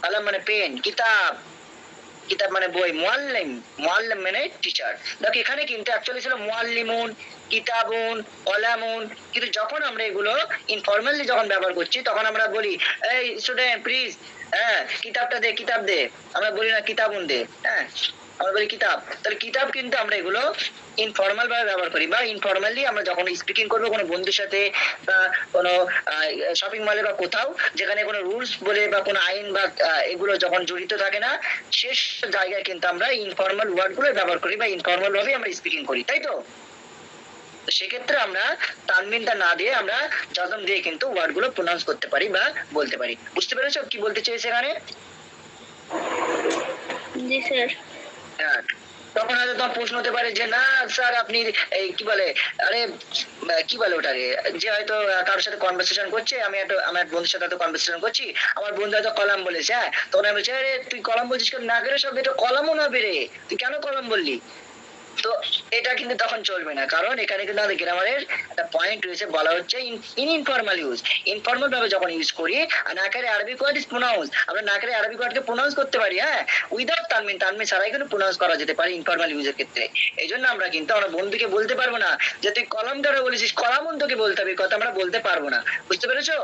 কালাম মানে পেন, কিতাব, কিতাব মানে বই, মুআল্লিম, মুআল্লিম মানে টিচার। দেখো এখানে কিন্তু অ্যাকচুয়ালি ছিল মুআল্লিমুন, কিতাবুন, কলামুন, কিন্তু যখন আমরা এগুলো ইনফর্মালি যখন ব্যবহার করছি তখন আমরা বলি এই স্টুডেন্ট প্লিজ, হ্যাঁ কিতাবটা দে, কিতাব দে, আমরা বলি না কিতাবুন দে, হ্যাঁ আমরা বলি কিতাব। তাহলে কিতাব কিন্তু আমরা এগুলো ইনফর্মাল ভাবে ব্যবহার করি, বা ইনফর্মালি আমরা যখন স্পিকিং করবো কোনো বন্ধুর সাথে বা কোনো শপিং মলে বা কোথাও, যেখানে কোনো রুলস বলে বা কোনো আইন বা এগুলো যখন জড়িত থাকে না, শেষ জায়গায় কিন্তু আমরা ইনফর্মাল ওয়ার্ড গুলো ব্যবহার করি বা ইনফর্মাল ভাবে আমরা স্পিকিং করি, তাই তো? সেক্ষেত্রে আমরা তানমিনটা না দিয়ে আমরা জজম দিয়ে কিন্তু ওয়ার্ড গুলো প্রোনাউন্স করতে পারি বা বলতে পারি। বুঝতে পেরেছো কি বলতে চেয়েছে এখানে? জি স্যার। হ্যাঁ, তখন হয়তো তোমার প্রশ্ন হতে পারে যে না স্যার আপনি এই কি বলে আরে কি বলে ওটাকে যে হয়তো কারোর সাথে কনভারসেশন করছে, আমি একটা আমার বন্ধুর সাথে হয়তো কনভারসেশন করছি, আমার বন্ধু হয়তো কলাম বলেছে, হ্যাঁ তখন আমি বলছি আরে তুই কলাম বলছিস কেন, না করে শব্দ এটা কলামও না বেরে, তুই কেন কলাম বললি? তো এটা কিন্তু তখন চলবে না, কারণ এখানে কিন্তু আমাদের গ্রামারের একটা পয়েন্ট রয়েছে, বলা হচ্ছে ইনফর্মাল ইউজ। ইনফর্মাল ভাবে যখন ইউজ করি আর নাকারে আরবিক ওয়ার্ড ইজ প্রোনাউন্স, আমরা নাকারে আরবিক ওয়ার্ডকে প্রোনাউন্স করতে পারি, হ্যাঁ উইদাউট তানমিন, তানমিন ছাড়াই কিন্তু প্রোনাউন্স করা যেতে পারে ইনফর্মাল ইউজের ক্ষেত্রে। এই জন্য আমরা কিন্তু আমরা বন্ধুকে বলতে পারবো না যে তুই কলম কেন বলেছিস, কলামন তোকে বলতে হবে, এই কথা আমরা বলতে পারবো না। বুঝতে পেরেছো?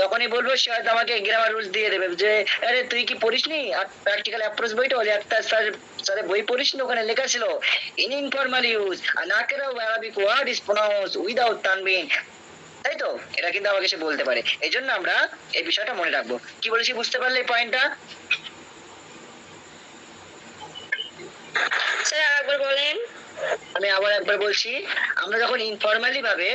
যখনই বলবো সে হয়তো আমাকে গ্রামার রুলস দিয়ে দেবে যে আরে তুই কি পড়িসনি, আর প্র্যাকটিক্যাল অ্যাপ্রোচ বইটা হলে একটা স্যার বই পড়িসনি, ওখানে লেখা ছিল ইন ইনফর্মাল ইউজ নাকেরা Arabic word is pronounce without তানবিন, তাই তো? এটা কিন্তু আমাকে সে বলতে পারে, এই জন্য আমরা এই বিষয়টা মনে রাখবো। কি বলেছি বুঝতে পারলে এই পয়েন্টটা? স্যার আরেকবার বলেন। আমি আবার একবার বলছি, আমরা যখন ইনফর্মালি ভাবে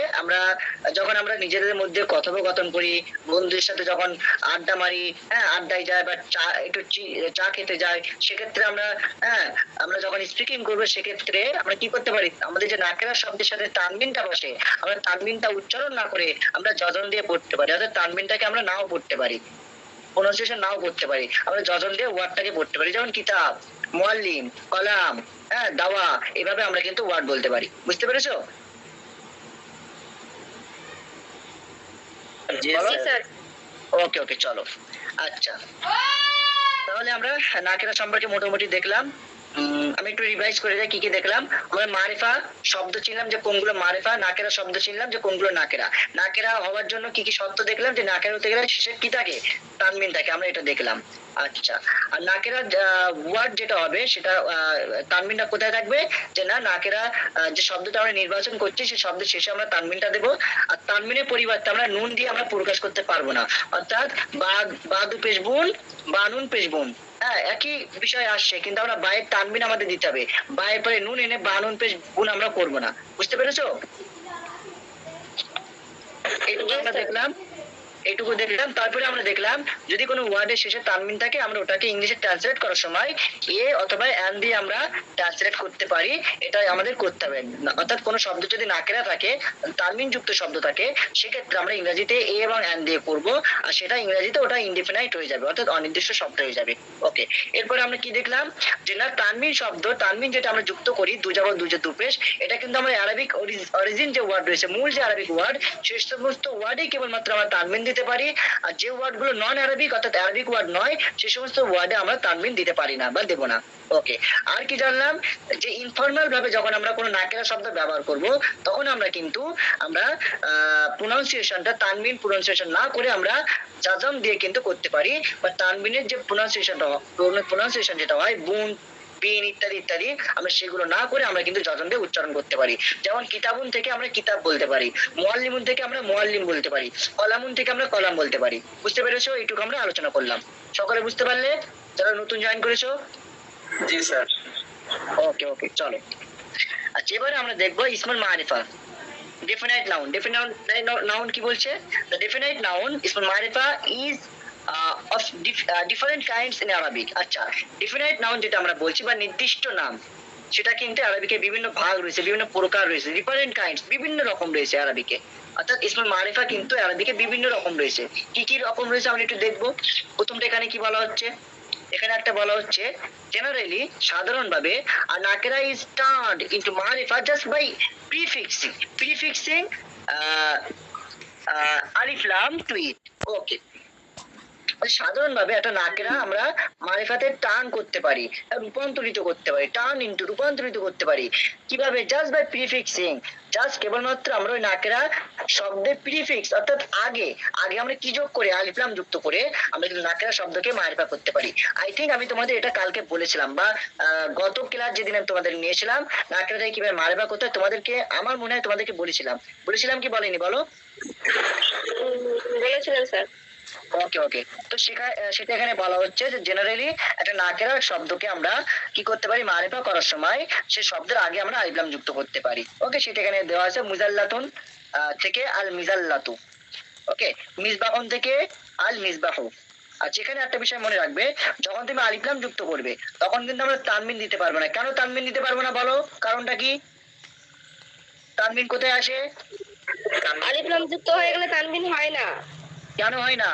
যখন আমরা নিজেদের মধ্যে কথোপকথন করি, বন্ধুদের সাথে যখন আড্ডা মারি, হ্যাঁ আড্ডায় যায় বা চা খেতে যাই, সেক্ষেত্রে আমরা যখন স্পিকিং করবো সেক্ষেত্রে আমরা কি করতে পারি, আমাদের যে নাকেরা শব্দের সাথে তানবিনটা বসে, আমরা তানবিনটা উচ্চারণ না করে আমরা যজন দিয়ে পড়তে পারি, অর্থাৎ তানবিনটাকে আমরা নাও পড়তে পারি, প্রোনাউন্সিয়েশন নাও করতে পারি, আমরা যজন দিয়ে ওয়ার্ডটাকে পড়তে পারি, যেমন কিতাব, মুআল্লিম, কলাম, হ্যাঁ দাওয়া, এভাবে আমরা কিন্তু ওয়ার্ড বলতে পারি। বুঝতে পেরেছো? জি জি স্যার। স্যার। ওকে ওকে চলো। আচ্ছা, তাহলে আমরা নাকেরা সম্পর্কে মোটামুটি দেখলাম। আমি একটু রিভাইজ করে যাই কি কি দেখলাম। আমরা মারিফা শব্দ চিনলাম যে কোনগুলো মারিফা, নাকেরা শব্দ চিনলাম যে কোনগুলো নাকেরা। নাকেরা হওয়ার জন্য কি কি শর্ত দেখলাম, যে নাকেরা হতে গেলে শেষে কি থাকে, তানবিন থাকে, আমরা এটা দেখলাম। আচ্ছা, আর নাকেরা ওয়ার্ড যেটা হবে সেটা তানবিনটা কোথায় থাকবে, যে না নাকেরা যে শব্দটা আমরা নির্বাচন করছি সেই শব্দের শেষে আমরা তানবিনটা দেবো, আর তানবিনের পরিবর্তে আমরা নুন দিয়ে আমরা প্রকাশ করতে পারবো না, অর্থাৎ বাদু পেশবুন, বানুন পেশবুন, হ্যাঁ একই বিষয় আসছে, কিন্তু আমরা বায়ের তানবিন আমাদের দিতে হবে, বায়ের পরে নুন এনে বানুন পেশ গুণ আমরা করবো না। বুঝতে পেরেছো? এইটুকু আমরা দেখলাম, এইটুকু দেখলাম। তারপরে আমরা দেখলাম যদি কোনো ওয়ার্ডের শেষে তানবিন থাকে আমরা ওটাকে ইংলিশে ট্রান্সলেট করার সময় এ অথবা অ্যান দিয়ে আমরা ট্রান্সলেট করতে পারি, এটাই আমাদের করতে হবে। অর্থাৎ কোনো শব্দ যদি নাকেরা থাকে, তানবিন যুক্ত শব্দ থাকে, সেক্ষেত্রে আমরা ইংরেজিতে এ এবং অ্যান দিয়ে করব, আর সেটা ইংরেজিতে ওটা ইনডিফিনাইট হয়ে যাবে, অর্থাৎ অনির্দিষ্ট শব্দ হয়ে যাবে। ওকে, এরপরে আমরা কি দেখলাম, যে না তানবিন শব্দ, তানবিন যেটা আমরা যুক্ত করি দুজাবর দুজে দুপেশ, এটা কিন্তু আমরা আরবিক অরিজিন যে ওয়ার্ড রয়েছে, মূল যে আরবিক ওয়ার্ড, সেই সমস্ত ওয়ার্ডেই কেবলমাত্র আমরা তানবিন দিতে পারি, আর যে ওয়ার্ড গুলো নন আরবিক অর্থাৎ আরবিক ওয়ার্ড নয়, সে সমস্ত ওয়ার্ডে আমরা তানবিন দিতে পারি না বা দেবো না। ওকে, আর কি জানলাম, যে ইনফর্মাল ভাবে যখন আমরা কোনো নাকেরা শব্দ ব্যবহার করব, তখন আমরা কিন্তু আমরা প্রোনাউন্সিয়েশনটা তানবিন প্রোনাউন্সিয়েশন না করে আমরা জাজম দিয়ে কিন্তু করতে পারি, বা তানবিনের যে প্রোনাউন্সিয়েশন যেটা হয় বুন, বিন ইত্যাদি ইত্যাদি, আমরা সেগুলো না করে আমরা কিন্তু যজন দিয়ে উচ্চারণ করতে পারি। যেমন কিতাবুন থেকে আমরা কিতাব বলতে পারি, মুআল্লিমুন থেকে আমরা মুআল্লিম বলতে পারি, কলামুন থেকে আমরা কলাম বলতে পারি। বুঝতে পেরেছো? এইটুকু আমরা আলোচনা করলাম। সকলে বুঝতে পারলে যারা নতুন জয়েন করেছো? জি স্যার। ওকে ওকে চলো। আচ্ছা, এবারে আমরা দেখবো ইসমুল মারিফা, definite noun. Definite noun কি বলছে? The definite noun ismul marifa is of different kinds in Arabic. আচ্ছা, definite noun যেটা আমরা বলছি বা নির্দিষ্ট নাম, সেটা কিন্তু আরবিকে বিভিন্ন ভাগ রয়েছে, বিভিন্ন প্রকার রয়েছে, ডিফারেন্ট কাইন্ডস, বিভিন্ন রকম রয়েছে আরবিকে। অর্থাৎ ইসমুল মারিফা কিন্তু আরবিকে বিভিন্ন রকম রয়েছে। কি কি রকম রয়েছে আমরা একটু দেখবো। প্রথমটা এখানে কি বলা হচ্ছে, এখানে একটা বলা হচ্ছে জেনারেলি সাধারণভাবে আর নাকেরা ইজ টার্নড ইনটু মারিফা জাস্ট বাই প্রিফিক্সিং আলিফ লাম টু ইট। ওকে, সাধারণভাবে একটা নাকেরা আমরা মারিফাতে টার্ন করতে পারি, রূপান্তরিত করতে পারি, টার্ন ইনটু রূপান্তরিত করতে পারি কিভাবে, জাস্ট বাই প্রিফিক্সিং, জাস্ট কেবলমাত্র আমরা ওই নাকেরা শব্দের প্রিফিক্স অর্থাৎ আগে আগে আমরা কি যোগ করে আলিফ লাম যুক্ত করে আমরা কিন্তু নাকেরা শব্দকে মারিফা করতে পারি। আই থিঙ্ক আমি তোমাদের এটা কালকে বলেছিলাম, বা গত ক্লাস যেদিন আমি তোমাদের নিয়েছিলাম নাকেরাটাকে কিভাবে মারিফা করতে হয়, তোমাদেরকে আমার মনে হয় তোমাদেরকে বলেছিলাম কি বলিনি বলো? বলেছিলেন স্যার। ওকে ওকে, তো সেটা এখানে বলা হচ্ছে যে জেনারেলি একটা নাকেরা শব্দকে আমরা কি করতে পারি, মারিফা করার সময় সে শব্দের আগে আমরা আলিফ লাম যুক্ত করতে পারি। ওকে, সেটা এখানে দেওয়া আছে মুজাল্লাতুন থেকে আল মিজাল্লাতু, ওকে মিসবাহুন থেকে আল মিসবাহু, আচ্ছা, এখানে একটা বিষয় মনে রাখবে, যখন তুমি আলিফ লাম যুক্ত করবে তখন কিন্তু আমরা তানবিন দিতে পারবো না। কেন তানবিন দিতে পারবো না বলো, কারণটা কি? তানবিন কোথায় আসে? আলিফ লাম যুক্ত হয়ে গেলে তানবিন হয় না। কেন হয় না?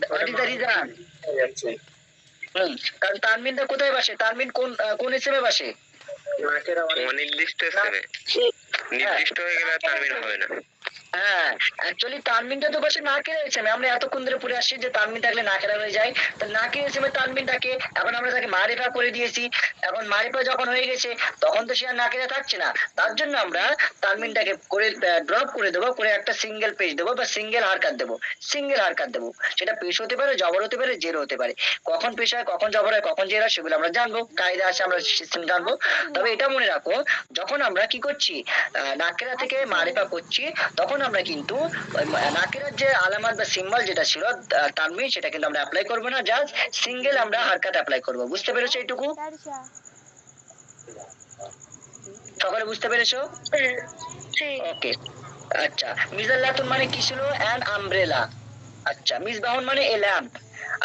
What is the reason? যাচ্ছে কারণ তানবিনটা কোথায় বসে? তানবিন কোন ইসমে বসে? নাকেরা অনির্দিষ্ট স্থানে নির্দিষ্ট হয়ে গেলে আর তানবিন হবে না। হ্যাঁ, অ্যাকচুয়ালি তানবিনটা তো বসে নাকের ইসমে। আমরা এতক্ষণ ধরে পড়ে আসছি যে তানবিন থাকলে নাকেরা হয়ে যায়, তো নাকের ইসমে তানবিনটাকে এখন আমরা তাকে মারিফা করে দিয়েছি। এখন মারিফা যখন হয়ে গেছে তখন তো সে আর নাকেরা থাকছে না, তার জন্য আমরা তানবিনটাকে করে ড্রপ করে দেবো, করে একটা সিঙ্গেল পেজ দেবো বা সিঙ্গেল হারকাত দেবো। সিঙ্গেল হারকাত দেবো, সেটা পেশ হতে পারে, জবর হতে পারে, জের হতে পারে। কখন পেশ হয়, কখন জবর হয়, কখন জের হয়, সেগুলো আমরা জানবো, কায়দা আছে, আমরা সিস্টেম জানবো। তবে এটা মনে রাখো, যখন আমরা কি করছি, নাকেরা থেকে মারিফা করছি, তখন আমরা কিন্তু ওই নাকেরার যে আলামত বা সিম্বল যেটা ছিল তানবিন, সেটা কিন্তু আমরা অ্যাপ্লাই করবো না, জাস্ট সিঙ্গেল আমরা হারকাত অ্যাপ্লাই করবো। বুঝতে পেরেছো এইটুকু? সকলে বুঝতে পেরেছো? ওকে। আচ্ছা, মিজাল্লাতুন মানে কি ছিল? An umbrella. আচ্ছা, মিসবাহুন মানে এ ল্যাম্প।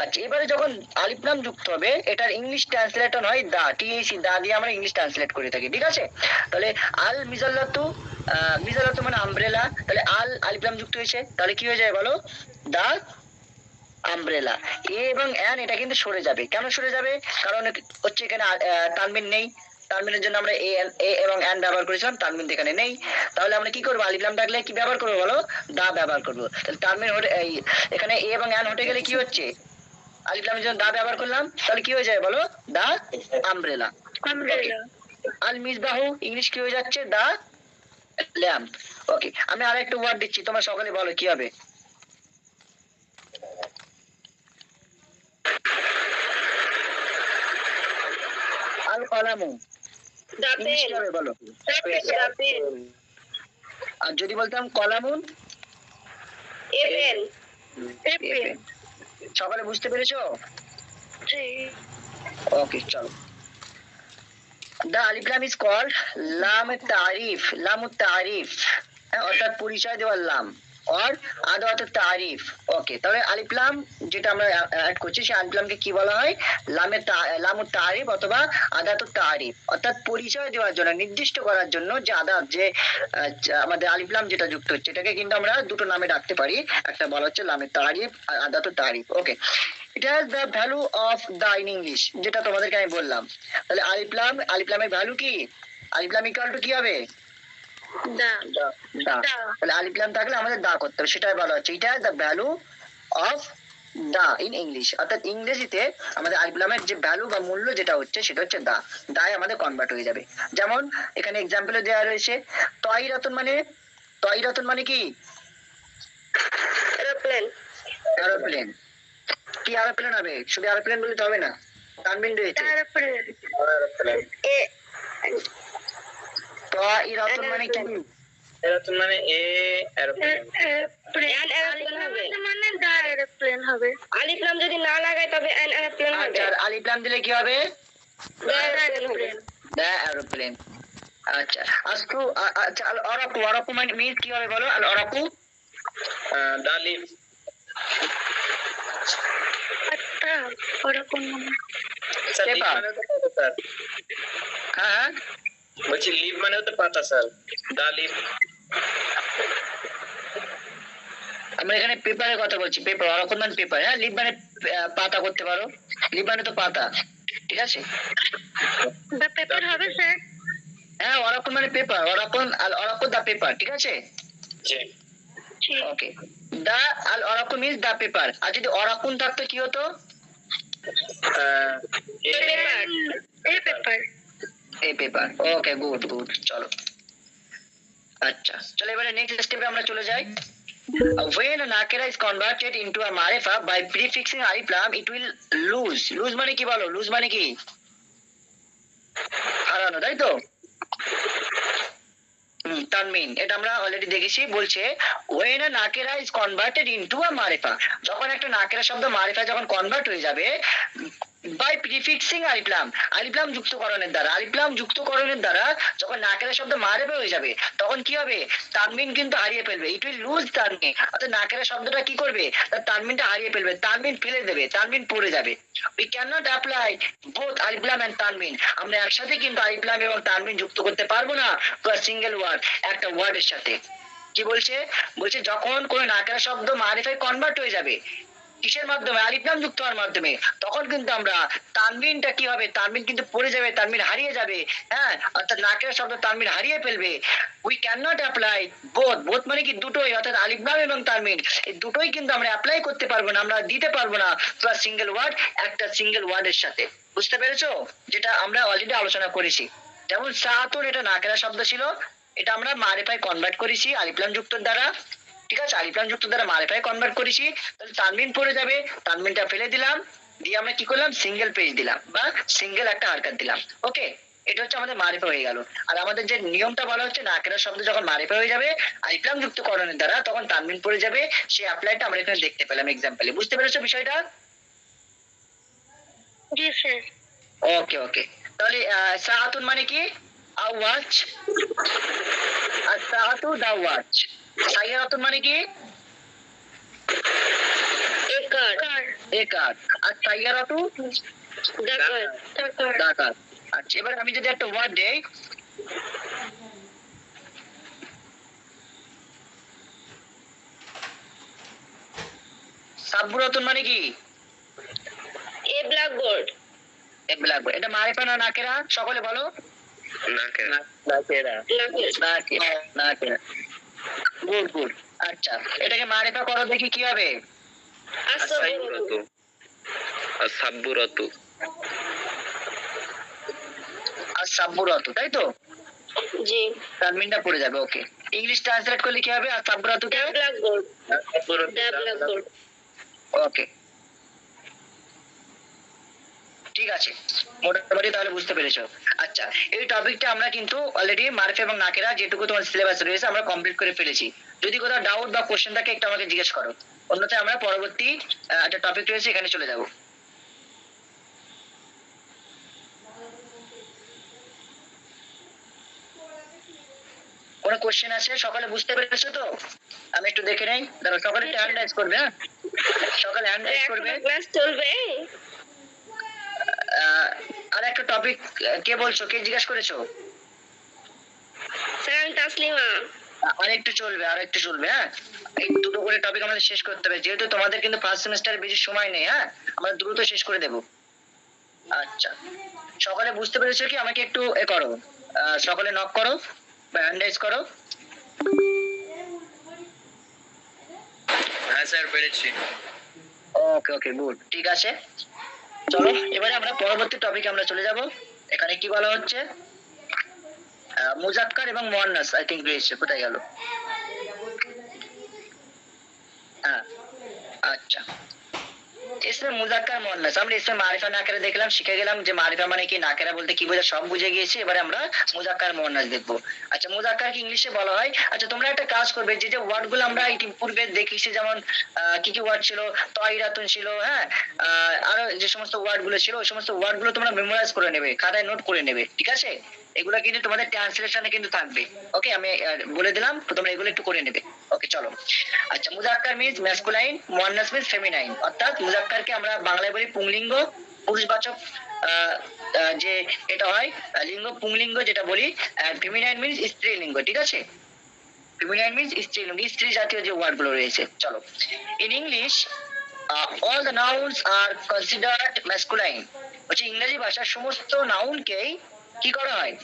আচ্ছা, এবারে যখন আলিফ লাম যুক্ত হবে, এটার ইংলিশ ট্রান্সলেটর হয় দা, টিএসি, দা দিয়ে আমরা ইংলিশ ট্রান্সলেট করে থাকি, ঠিক আছে? তাহলে আল মিজাল্লাতু, মিজাল্লাতু মানে আমব্রেলা, তাহলে আল আলিফ লাম যুক্ত হয়েছে, তাহলে কি হয়ে যায় বলো? দা আমব্রেলা। এ এবং অ্যান এটা কিন্তু সরে যাবে। কেন সরে যাবে? কারণ হচ্ছে এখানে তানবিন নেই। তানবিনের জন্য আমরা এ এবং অ্যান ব্যবহার করেছিলাম, তানবিন তো এখানে নেই। তাহলে আমরা কি করবো? আলিফ লাম থাকলে কি ব্যবহার করবো বলো? দা ব্যবহার করবো। তাহলে তানবিন এখানে এ এবং অ্যান হটে গেলে কি হচ্ছে? আলিফ লামের জন্য দা ব্যবহার করলাম, তাহলে কি হয়ে যায় বলো? দা আমব্রেলা। আল মিসবাহু ইংলিশ কি হয়ে যাচ্ছে? দা ল্যাম্প। ওকে, আমি আর একটা ওয়ার্ড দিচ্ছি, তোমরা সকালে বলো কি হবে। আল কলামু দা ইংলিশ পেন। কি হবে বলো? দা পেন। আর যদি বলতাম কলামুন? A pen. সকালে বুঝতে পেরেছো? ওকে, চলো। The alif lam is called lam ta'rif, lam ta'rif, অর্থাৎ পরিচয় দেওয়ার লাম, or আদাত তারিফ। ওকে, তাহলে আলিফ লাম যেটা আমরা অ্যাড করছি, সেই আলিফ লামকে কি বলা হয়? লামুত তারিফ অথবা আদাতুত তারিফ, অর্থাৎ পরিচয় দেওয়ার জন্য, নির্দিষ্ট করার জন্য যে আদাত, যে আমাদের আলিফ লাম যেটা যুক্ত হচ্ছে, এটাকে কিন্তু আমরা দুটো নামে ডাকতে পারি। একটা বলা হচ্ছে লামে তারিফ আর আদাতুত তারিফ। Okay, it has the value of the in English, যেটা তোমাদেরকে আমি বললাম। তাহলে আলিফ লামের ভ্যালু কি? আলিফ লাম ইকুয়াল টু কি হবে? দা। দা। তাহলে আলিফ লাম থাকলে আমাদের দা করতে হবে, সেটাই বলা হচ্ছে এটা the value of the in English, অর্থাৎ ইংরেজিতে আমাদের আলিফ লামের যে ভ্যালু বা মূল্য যেটা হচ্ছে, সেটা হচ্ছে দা। দায় আমাদের কনভার্ট হয়ে যাবে। যেমন এখানে এক্সাম্পলে দেওয়া রয়েছে তয়রাতুন মানে কি? এরোপ্লেন। এরোপ্লেন। কি এরোপ্লেন হবে? শুধু এরোপ্লেন বললে তো হবে না, তানবিন রয়েছে। এরোপ্লেন। এ তয়রাতুন মানে কি? এরকম মানে এ এরোপ্লেন মানে দা এরোপ্লেন হবে। আলিফ লাম যদি না লাগাই তবে অ্যান এরোপ্লেন হবে। আচ্ছা, আর আলিফ লাম দিলে কি হবে? দা এরোপ্লেন। The aeroplane. আচ্ছা, আজকু আচ্ছা, আল অরাকু, অরাকু মানে মিন্স কি হবে বলো? আল অরাকু দা লিভ আচ্ছা, ওরকম স্যার লিভ পেপার। মানে তো পাতা স্যার, হ্যাঁ, বলছি লিভ মানে তো পাতা স্যার, দা লিভ। আমরা এখানে পেপারের কথা বলছি, পেপার। অরাকু মানে পেপার। হ্যাঁ, লিভ মানে পাতা করতে পারো, লিভ মানে তো পাতা, ঠিক আছে? দা পেপার হবে স্যার। হ্যাঁ, অরাকু মানে পেপার, অরাকু দা পেপার, ঠিক আছে? জি ওকে, দা আল অরাকু মিন্স দা পেপার। আর যদি অরাকুন থাকতো কি হতো? A paper. A paper. এই পেপার। ওকে, গুড গুড, চলো। আচ্ছা, চলো এবারে নেক্সট স্টেপে আমরা চলে যাই। When a nakira is converted into a marifa by prefixing alif lam, it will lose. Lose মানে কি বলো? লুজ মানে কি? হারানো, তাই তো? তানমিন, এটা আমরা অলরেডি দেখেছি। বলছে when a nakira is converted into a marifa, যখন একটা নাকেরা শব্দ মারিফা যখন কনভার্ট হয়ে যাবে, বাই প্রিফিক্সিং আলিফলাম, আলিফলাম যুক্তকরণের দ্বারা, আলিফলাম যুক্তকরণের দ্বারা যখন নাকেরা শব্দ মারেফে হয়ে যাবে তখন কি হবে, তানবিন কিন্তু হারিয়ে ফেলবে, ইট উইল লুজ তানবিন, অর্থাৎ নাকেরা শব্দটা কি করবে, তার তানবিনটা হারিয়ে ফেলবে, তানবিন ফেলে দেবে, তানবিন পড়ে যাবে। We can not apply both আলিফলাম এন্ড তানবিন, আমরা একসাথে কিন্তু আলিফলাম এবং তানবিন যুক্ত করতে পারবো না সিঙ্গেল ওয়ার্ড, একটা ওয়ার্ডের সাথে। কি বলছে, বলছে যখন কোন নাকেরা শব্দ মারিফায় কনভার্ট হয়ে যাবে কিসের মাধ্যমে, আলিফলাম যুক্ত হওয়ার মাধ্যমে, তখন কিন্তু আমরা তানবিনটা কি হবে, তানবিন কিন্তু পড়ে যাবে, তানবিন হারিয়ে যাবে, হ্যাঁ, অর্থাৎ নাকের শব্দ তানবিন হারিয়ে ফেলবে। We can not apply both, both মানে কি দুটোই, অর্থাৎ আলিফলাম এবং তানবিন এই দুটোই কিন্তু আমরা অ্যাপ্লাই করতে পারবো না, আমরা দিতে পারবো না প্লাস সিঙ্গেল ওয়ার্ড, একটা সিঙ্গেল ওয়ার্ডের সাথে। বুঝতে পেরেছো, যেটা আমরা অলরেডি আলোচনা করেছি। যেমন সাহাতুন, এটা নাকেরা শব্দ ছিল, এটা আমরা মারিফায় কনভার্ট করেছি আলিফলাম যুক্তর দ্বারা, ঠিক আছে, আলিফলাম যুক্ত দ্বারা মারিফায় কনভার্ট করেছি, তাহলে তানবিন পড়ে যাবে, তানবিনটা ফেলে দিলাম, দিয়ে আমরা কি করলাম, সিঙ্গেল পেজ দিলাম বা সিঙ্গেল একটা হারকাত দিলাম। ওকে, এটা হচ্ছে আমাদের মারিফা হয়ে গেল। আর আমাদের যে নিয়মটা বলা হচ্ছে, নাকেরা শব্দ যখন মারিফা হয়ে যাবে আলিফলাম যুক্ত করণের দ্বারা তখন তানবিন পড়ে যাবে, সেই অ্যাপ্লাইটা আমরা এখানে দেখতে পেলাম এক্সাম্পলে। বুঝতে পেরেছো বিষয়টা? জি স্যার। ওকে ওকে, তাহলে সাহাতুন মানে কি, আওয়াজ, আর সাহাতু দা ওয়াচ। সাইয়ারাতুন মানে কি, একার একার, আর সাইয়ারাতু ডাকার ডাকাত। আচ্ছা, এবার আমি যদি একটা ওয়ার্ড দেই, সাবুরাতুন মানে কি, এ ব্ল্যাকবোর্ড এ ব্ল্যাকবোর্ড, এটা মারিফা না নাকেরা, সকলে বলো। নাকেরা। নাকেরা। নাকেরা, নাকেরা, গুড গুড। আচ্ছা, এটাকে মারিফা করো দেখি কি হবে, আসাইবুরাতু, আসাব্বুরাতু। আর সাবুরাতু, তাই তো, জি তানবিনটা পড়ে যাবে। ওকে, ইংলিশ ট্রান্সলেট করলে কি হবে, আর সাবুরাতুকে, ব্ল্যাকবোর্ড ব্ল্যাকবোর্ড ওকে, ঠিক আছে, মোটামুটি তাহলে বুঝতে পেরেছো। আচ্ছা, এই টপিকটা আমরা কিন্তু অলরেডি মারিফা এবং নাকেরা যেটুকু তোমার সিলেবাস রয়েছে আমরা কমপ্লিট করে ফেলেছি। যদি কোথাও ডাউট বা কোশ্চেন থাকে একটু আমাকে জিজ্ঞেস করো, অন্যথায় আমরা পরবর্তী একটা টপিক রয়েছে এখানে চলে যাব। কোনো কোশ্চেন আছে, সকালে বুঝতে পেরেছো তো? আমি একটু দেখে নেই, দাঁড়াও, সকালে হ্যান্ড রাইজ করবে, হ্যাঁ, সকালে হ্যান্ড রাইজ করবে। ক্লাস চলবে আর একটা টপিক, কে বলছো, কে জিজ্ঞাসা করেছো? স্যার আমি তাসলিমা। আর একটু চলবে, আর একটু চলবে, হ্যাঁ, এই দুটো করে টপিক আমাদের শেষ করতে হবে, যেহেতু তোমাদের কিন্তু ফার্স্ট সেমিস্টারে বেশি সময় নেই, হ্যাঁ, আমরা দ্রুত শেষ করে দেব। আচ্ছা, সকালে বুঝতে পেরেছো কি, আমাকে একটু এ করো, সকালে নক করো বা হ্যান্ড রাইজ করো। হ্যাঁ স্যার, পেরেছি। ওকে ওকে, গুড, ঠিক আছে, চলো এবারে আমরা পরবর্তী টপিকে আমরা চলে যাব। এখানে কি বলা হচ্ছে, মুজাক্কার এবং মুয়ান্নাস, আই থিংক রয়েছে, কোথায় গেল, হ্যাঁ, আচ্ছা, ইসমে মুজাক্কার মুয়ান্নাস, আমরা ইসমে মারিফা নাকেরা দেখলাম, শিখে গেলাম যে মারিফা মানে কি, নাকেরা বলতে কি বোঝায় সব বুঝে গিয়েছি, এবারে আমরা মুজাক্কার মুয়ান্নাস দেখবো। আচ্ছা, মুজাক্কার কি ইংলিশে বলা হয়। আচ্ছা, তোমরা একটা কাজ করবে, যে যে ওয়ার্ড গুলো আমরা পূর্বে দেখেছি, যেমন কি কি ওয়ার্ড ছিল, তয়রাতুন ছিল, হ্যাঁ, আরো যে সমস্ত ওয়ার্ড গুলো ছিল ওই সমস্ত ওয়ার্ড গুলো তোমরা মেমোরাইজ করে নেবে, খাতায় নোট করে নেবে, ঠিক আছে, এগুলো কিন্তু তোমাদের ট্রান্সলেশনে কিন্তু থাকবে। ওকে, আমি বলে দিলাম, তো তোমরা এগুলো একটু করে নেবে। ওকে, চলো। আচ্ছা, মুজাক্কার মিন্স ম্যাসকুলাইন, মুয়ান্নাস মিন্স ফেমিনাইন, অর্থাৎ মুজাক্কারকে আমরা বাংলায় বলি পুংলিঙ্গ, পুরুষবাচক যে এটা হয় লিঙ্গ পুংলিঙ্গ যেটা বলি, ফেমিনাইন মিন্স স্ত্রীলিঙ্গ, ঠিক আছে, ফেমিনাইন মিন্স স্ত্রীলিঙ্গ, স্ত্রী জাতীয় যে ওয়ার্ড গুলো রয়েছে। চলো, in English all the nouns are considered masculine, হচ্ছে ইংরেজি ভাষার সমস্ত নাউনকেই কি করা হয়,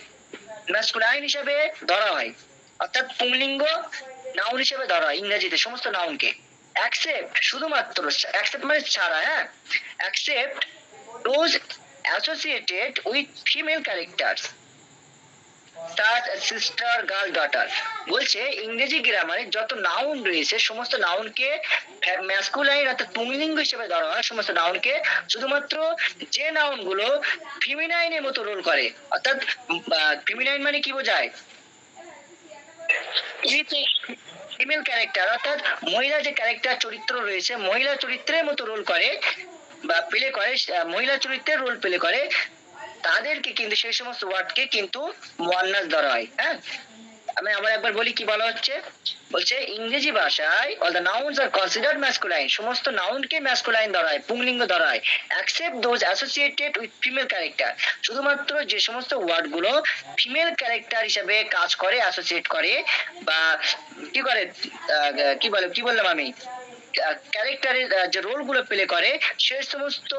ম্যাসকুলাইন হিসেবে ধরা হয়, অর্থাৎ পুংলিঙ্গ নাউন হিসেবে ধরা হয় ইংরেজিতে সমস্ত নাউনকে, অ্যাকসেপ্ট, শুধুমাত্র, অ্যাকসেপ্ট মানে ছাড়া, হ্যাঁ, accept those associated with female characters such as sister, girl, daughter, বলছে ইংরেজি গ্রামারে যত নাউন রয়েছে সমস্ত নাউনকে ম্যাসকুলাইন অর্থাৎ পুংলিঙ্গ হিসেবে ধরা হয়, সমস্ত নাউনকে, শুধুমাত্র যে নাউন গুলো ফিমিনাইনের মতো রোল করে, অর্থাৎ ফিমিনাইন মানে কি বোঝায়, ফিমেল ক্যারেক্টার, অর্থাৎ মহিলা যে ক্যারেক্টার চরিত্র রয়েছে মহিলা চরিত্রের মতো রোল করে, বা প্লে করে, মহিলা চরিত্রের রোল প্লে করে, তাদেরকে কিন্তু সেই সমস্ত ওয়ার্ডকে কিন্তু মুয়ান্নাস ধরা হয়। হ্যাঁ, আমি আবার একবার বলি কি বলা হচ্ছে, বলছে ইংরেজি ভাষায় all the nouns are considered masculine, সমস্ত নাউনকে ম্যাসকুলাইন ধরা হয়, পুংলিঙ্গ ধরা হয়, except those associated with female character, শুধুমাত্র যে সমস্ত ওয়ার্ড গুলো ফিমেল ক্যারেক্টার হিসেবে কাজ করে, অ্যাসোসিয়েট করে বা কি করে, কি বললাম আমি, ক্যারেক্টারের যে রোল গুলো প্লে করে, সেই সমস্ত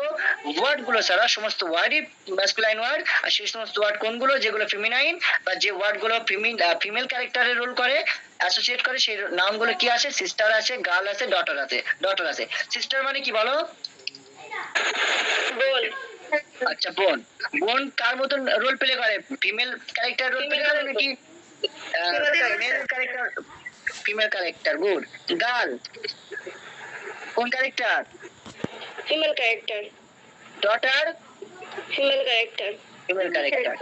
ওয়ার্ড গুলো ছাড়া সমস্ত ওয়ার্ডই ম্যাসকুলাইন ওয়ার্ড। আর সেই সমস্ত ওয়ার্ড কোনগুলো, যেগুলো ফেমিনাইন বা যে ওয়ার্ড গুলো ফিমেল ক্যারেক্টারের রোল করে, অ্যাসোসিয়েট করে, সেই নাম গুলো কি আছে, সিস্টার আছে, গার্ল আছে, ডটার আছে। সিস্টার মানে কি বলো? বোন। আচ্ছা, বোন। বোন কার মতন রোল প্লে করে? ফিমেল ক্যারেক্টার রোল প্লে করে নাকি male character? Female character, good. Girl কোন character? Female character. Daughter female character. Female character.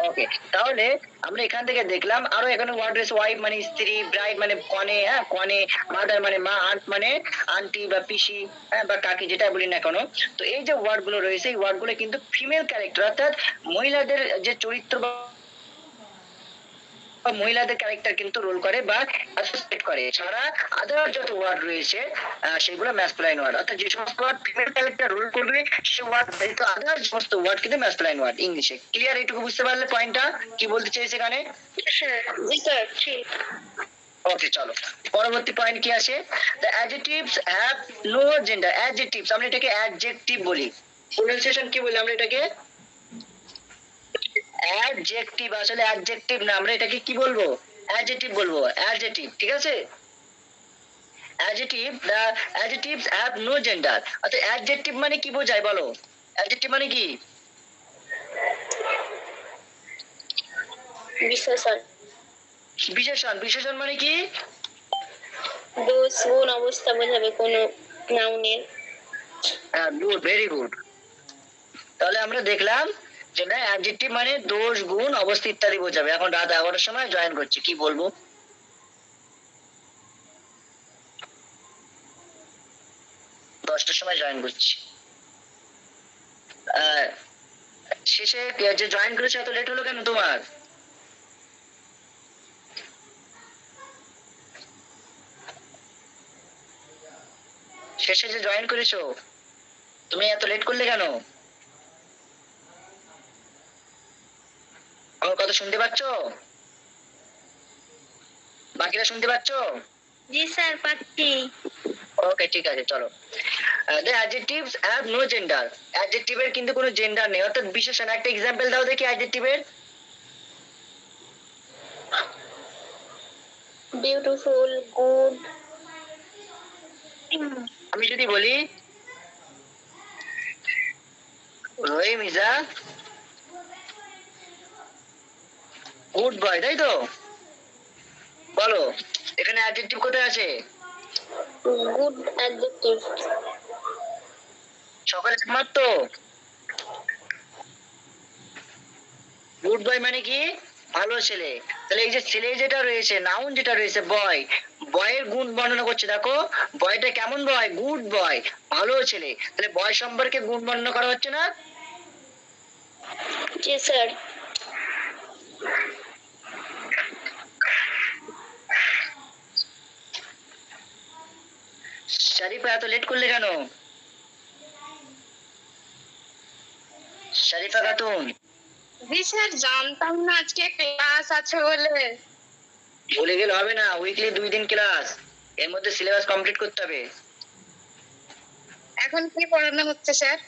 Okay, তাহলে আমরা এখান থেকে দেখলাম আরো এখানে ওয়ার্ড রয়েছে, ওয়াইফ মানে স্ত্রী, ব্রাইড মানে কনে, হ্যাঁ কনে, মাদার মানে মা, আন্ট মানে আন্টি বা পিসি, হ্যাঁ বা কাকি, যেটা বলি না কেন। তো এই যে ওয়ার্ড গুলো রয়েছে, এই ওয়ার্ড গুলো কিন্তু ফিমেল ক্যারেক্টার, অর্থাৎ মহিলাদের যে চরিত্র বা মহিলাদের ক্যারেক্টার কিন্তু রোল করে বা অ্যাসোসিয়েট করে। ছাড়া আদার যত ওয়ার্ড রয়েছে সেগুলো ম্যাসকুলাইন ওয়ার্ড, অর্থাৎ যে সমস্ত ওয়ার্ড ফিমেল ক্যারেক্টার রোল করবে সে ওয়ার্ড ব্যতীত আদার সমস্ত ওয়ার্ড কিন্তু ম্যাসকুলাইন ওয়ার্ড ইংলিশে। ক্লিয়ার? এইটুকু বুঝতে পারলে পয়েন্টটা কি বলতে চাইছে এখানে? হ্যাঁ জি স্যার, ঠিক। ওকে, চলো পরবর্তী পয়েন্ট কি আসে, the adjectives have no gender. Adjectives, আমরা এটাকে অ্যাডজেক্টিভ বলি, প্রোনাউন্সিয়েশন কি বলি আমরা এটাকে? অ্যাডজেক্টিভ। আসলে অ্যাডজেক্টিভ না, আমরা এটাকে কি বলবো? অ্যাডজেক্টিভ বলবো, অ্যাডজেক্টিভ। ঠিক আছে, adjective, the adjectives have no gender. অর্থাৎ অ্যাডজেক্টিভ মানে কি বোঝায় বলো? অ্যাডজেক্টিভ মানে কি? বিশেষণ। বিশেষণ। বিশেষণ মানে কি? দোষ, গুণ, অবস্থা বোঝাবে কোনো নাউনের। হ্যাঁ, গুড, ভেরি গুড। তাহলে আমরা দেখলাম যে না, অ্যাডজেক্টিভ মানে দোষ, গুণ, অবস্থা ইত্যাদি বোঝাবে। এখন রাত 11টার সময় জয়েন করছি, কি বলবো? 10টার সময় জয়েন করছি। শেষে যে জয়েন করেছে এত লেট হলো কেন তোমার? শেষে যে জয়েন করেছো তুমি এত লেট করলে কেন? আমার কথা শুনতে পাচ্ছ? বাকিরা শুনতে পাচ্ছ? জি স্যার, পাচ্ছি। ওকে, ঠিক আছে, চলো। The adjectives have no gender. অ্যাডজেক্টিভের কিন্তু কোনো জেন্ডার নেই, অর্থাৎ বিশেষণ। একটা এক্সাম্পল দাও দেখি অ্যাডজেক্টিভের। Beautiful, good. আমি যদি বলি রহিম ইজ আ গুড বয়, তাই তো? বলো এখানে অ্যাডজেক্টিভ কোথায় আছে? Good adjective. সকলে একমত তো? গুড বয় মানে কি? ভালো ছেলে। তাহলে এই যে ছেলে যেটা রয়েছে, নাউন যেটা রয়েছে বয়, বয়ের গুণ বর্ণনা করছে। দেখো বয়টা কেমন বয়? গুড বয়, ভালো ছেলে। তাহলে বয় সম্পর্কে গুণ বর্ণনা করা হচ্ছে না? জি স্যার। শরীফা এত লেট করলে কেন? শরীফা খাতুন। জি স্যার, জানতাম না আজকে ক্লাস আছে বলে। ভুলে গেলে হবে না, উইকলি 2 দিন ক্লাস, এর মধ্যে সিলেবাস কমপ্লিট করতে হবে। এখন কি পড়ানো হচ্ছে স্যার?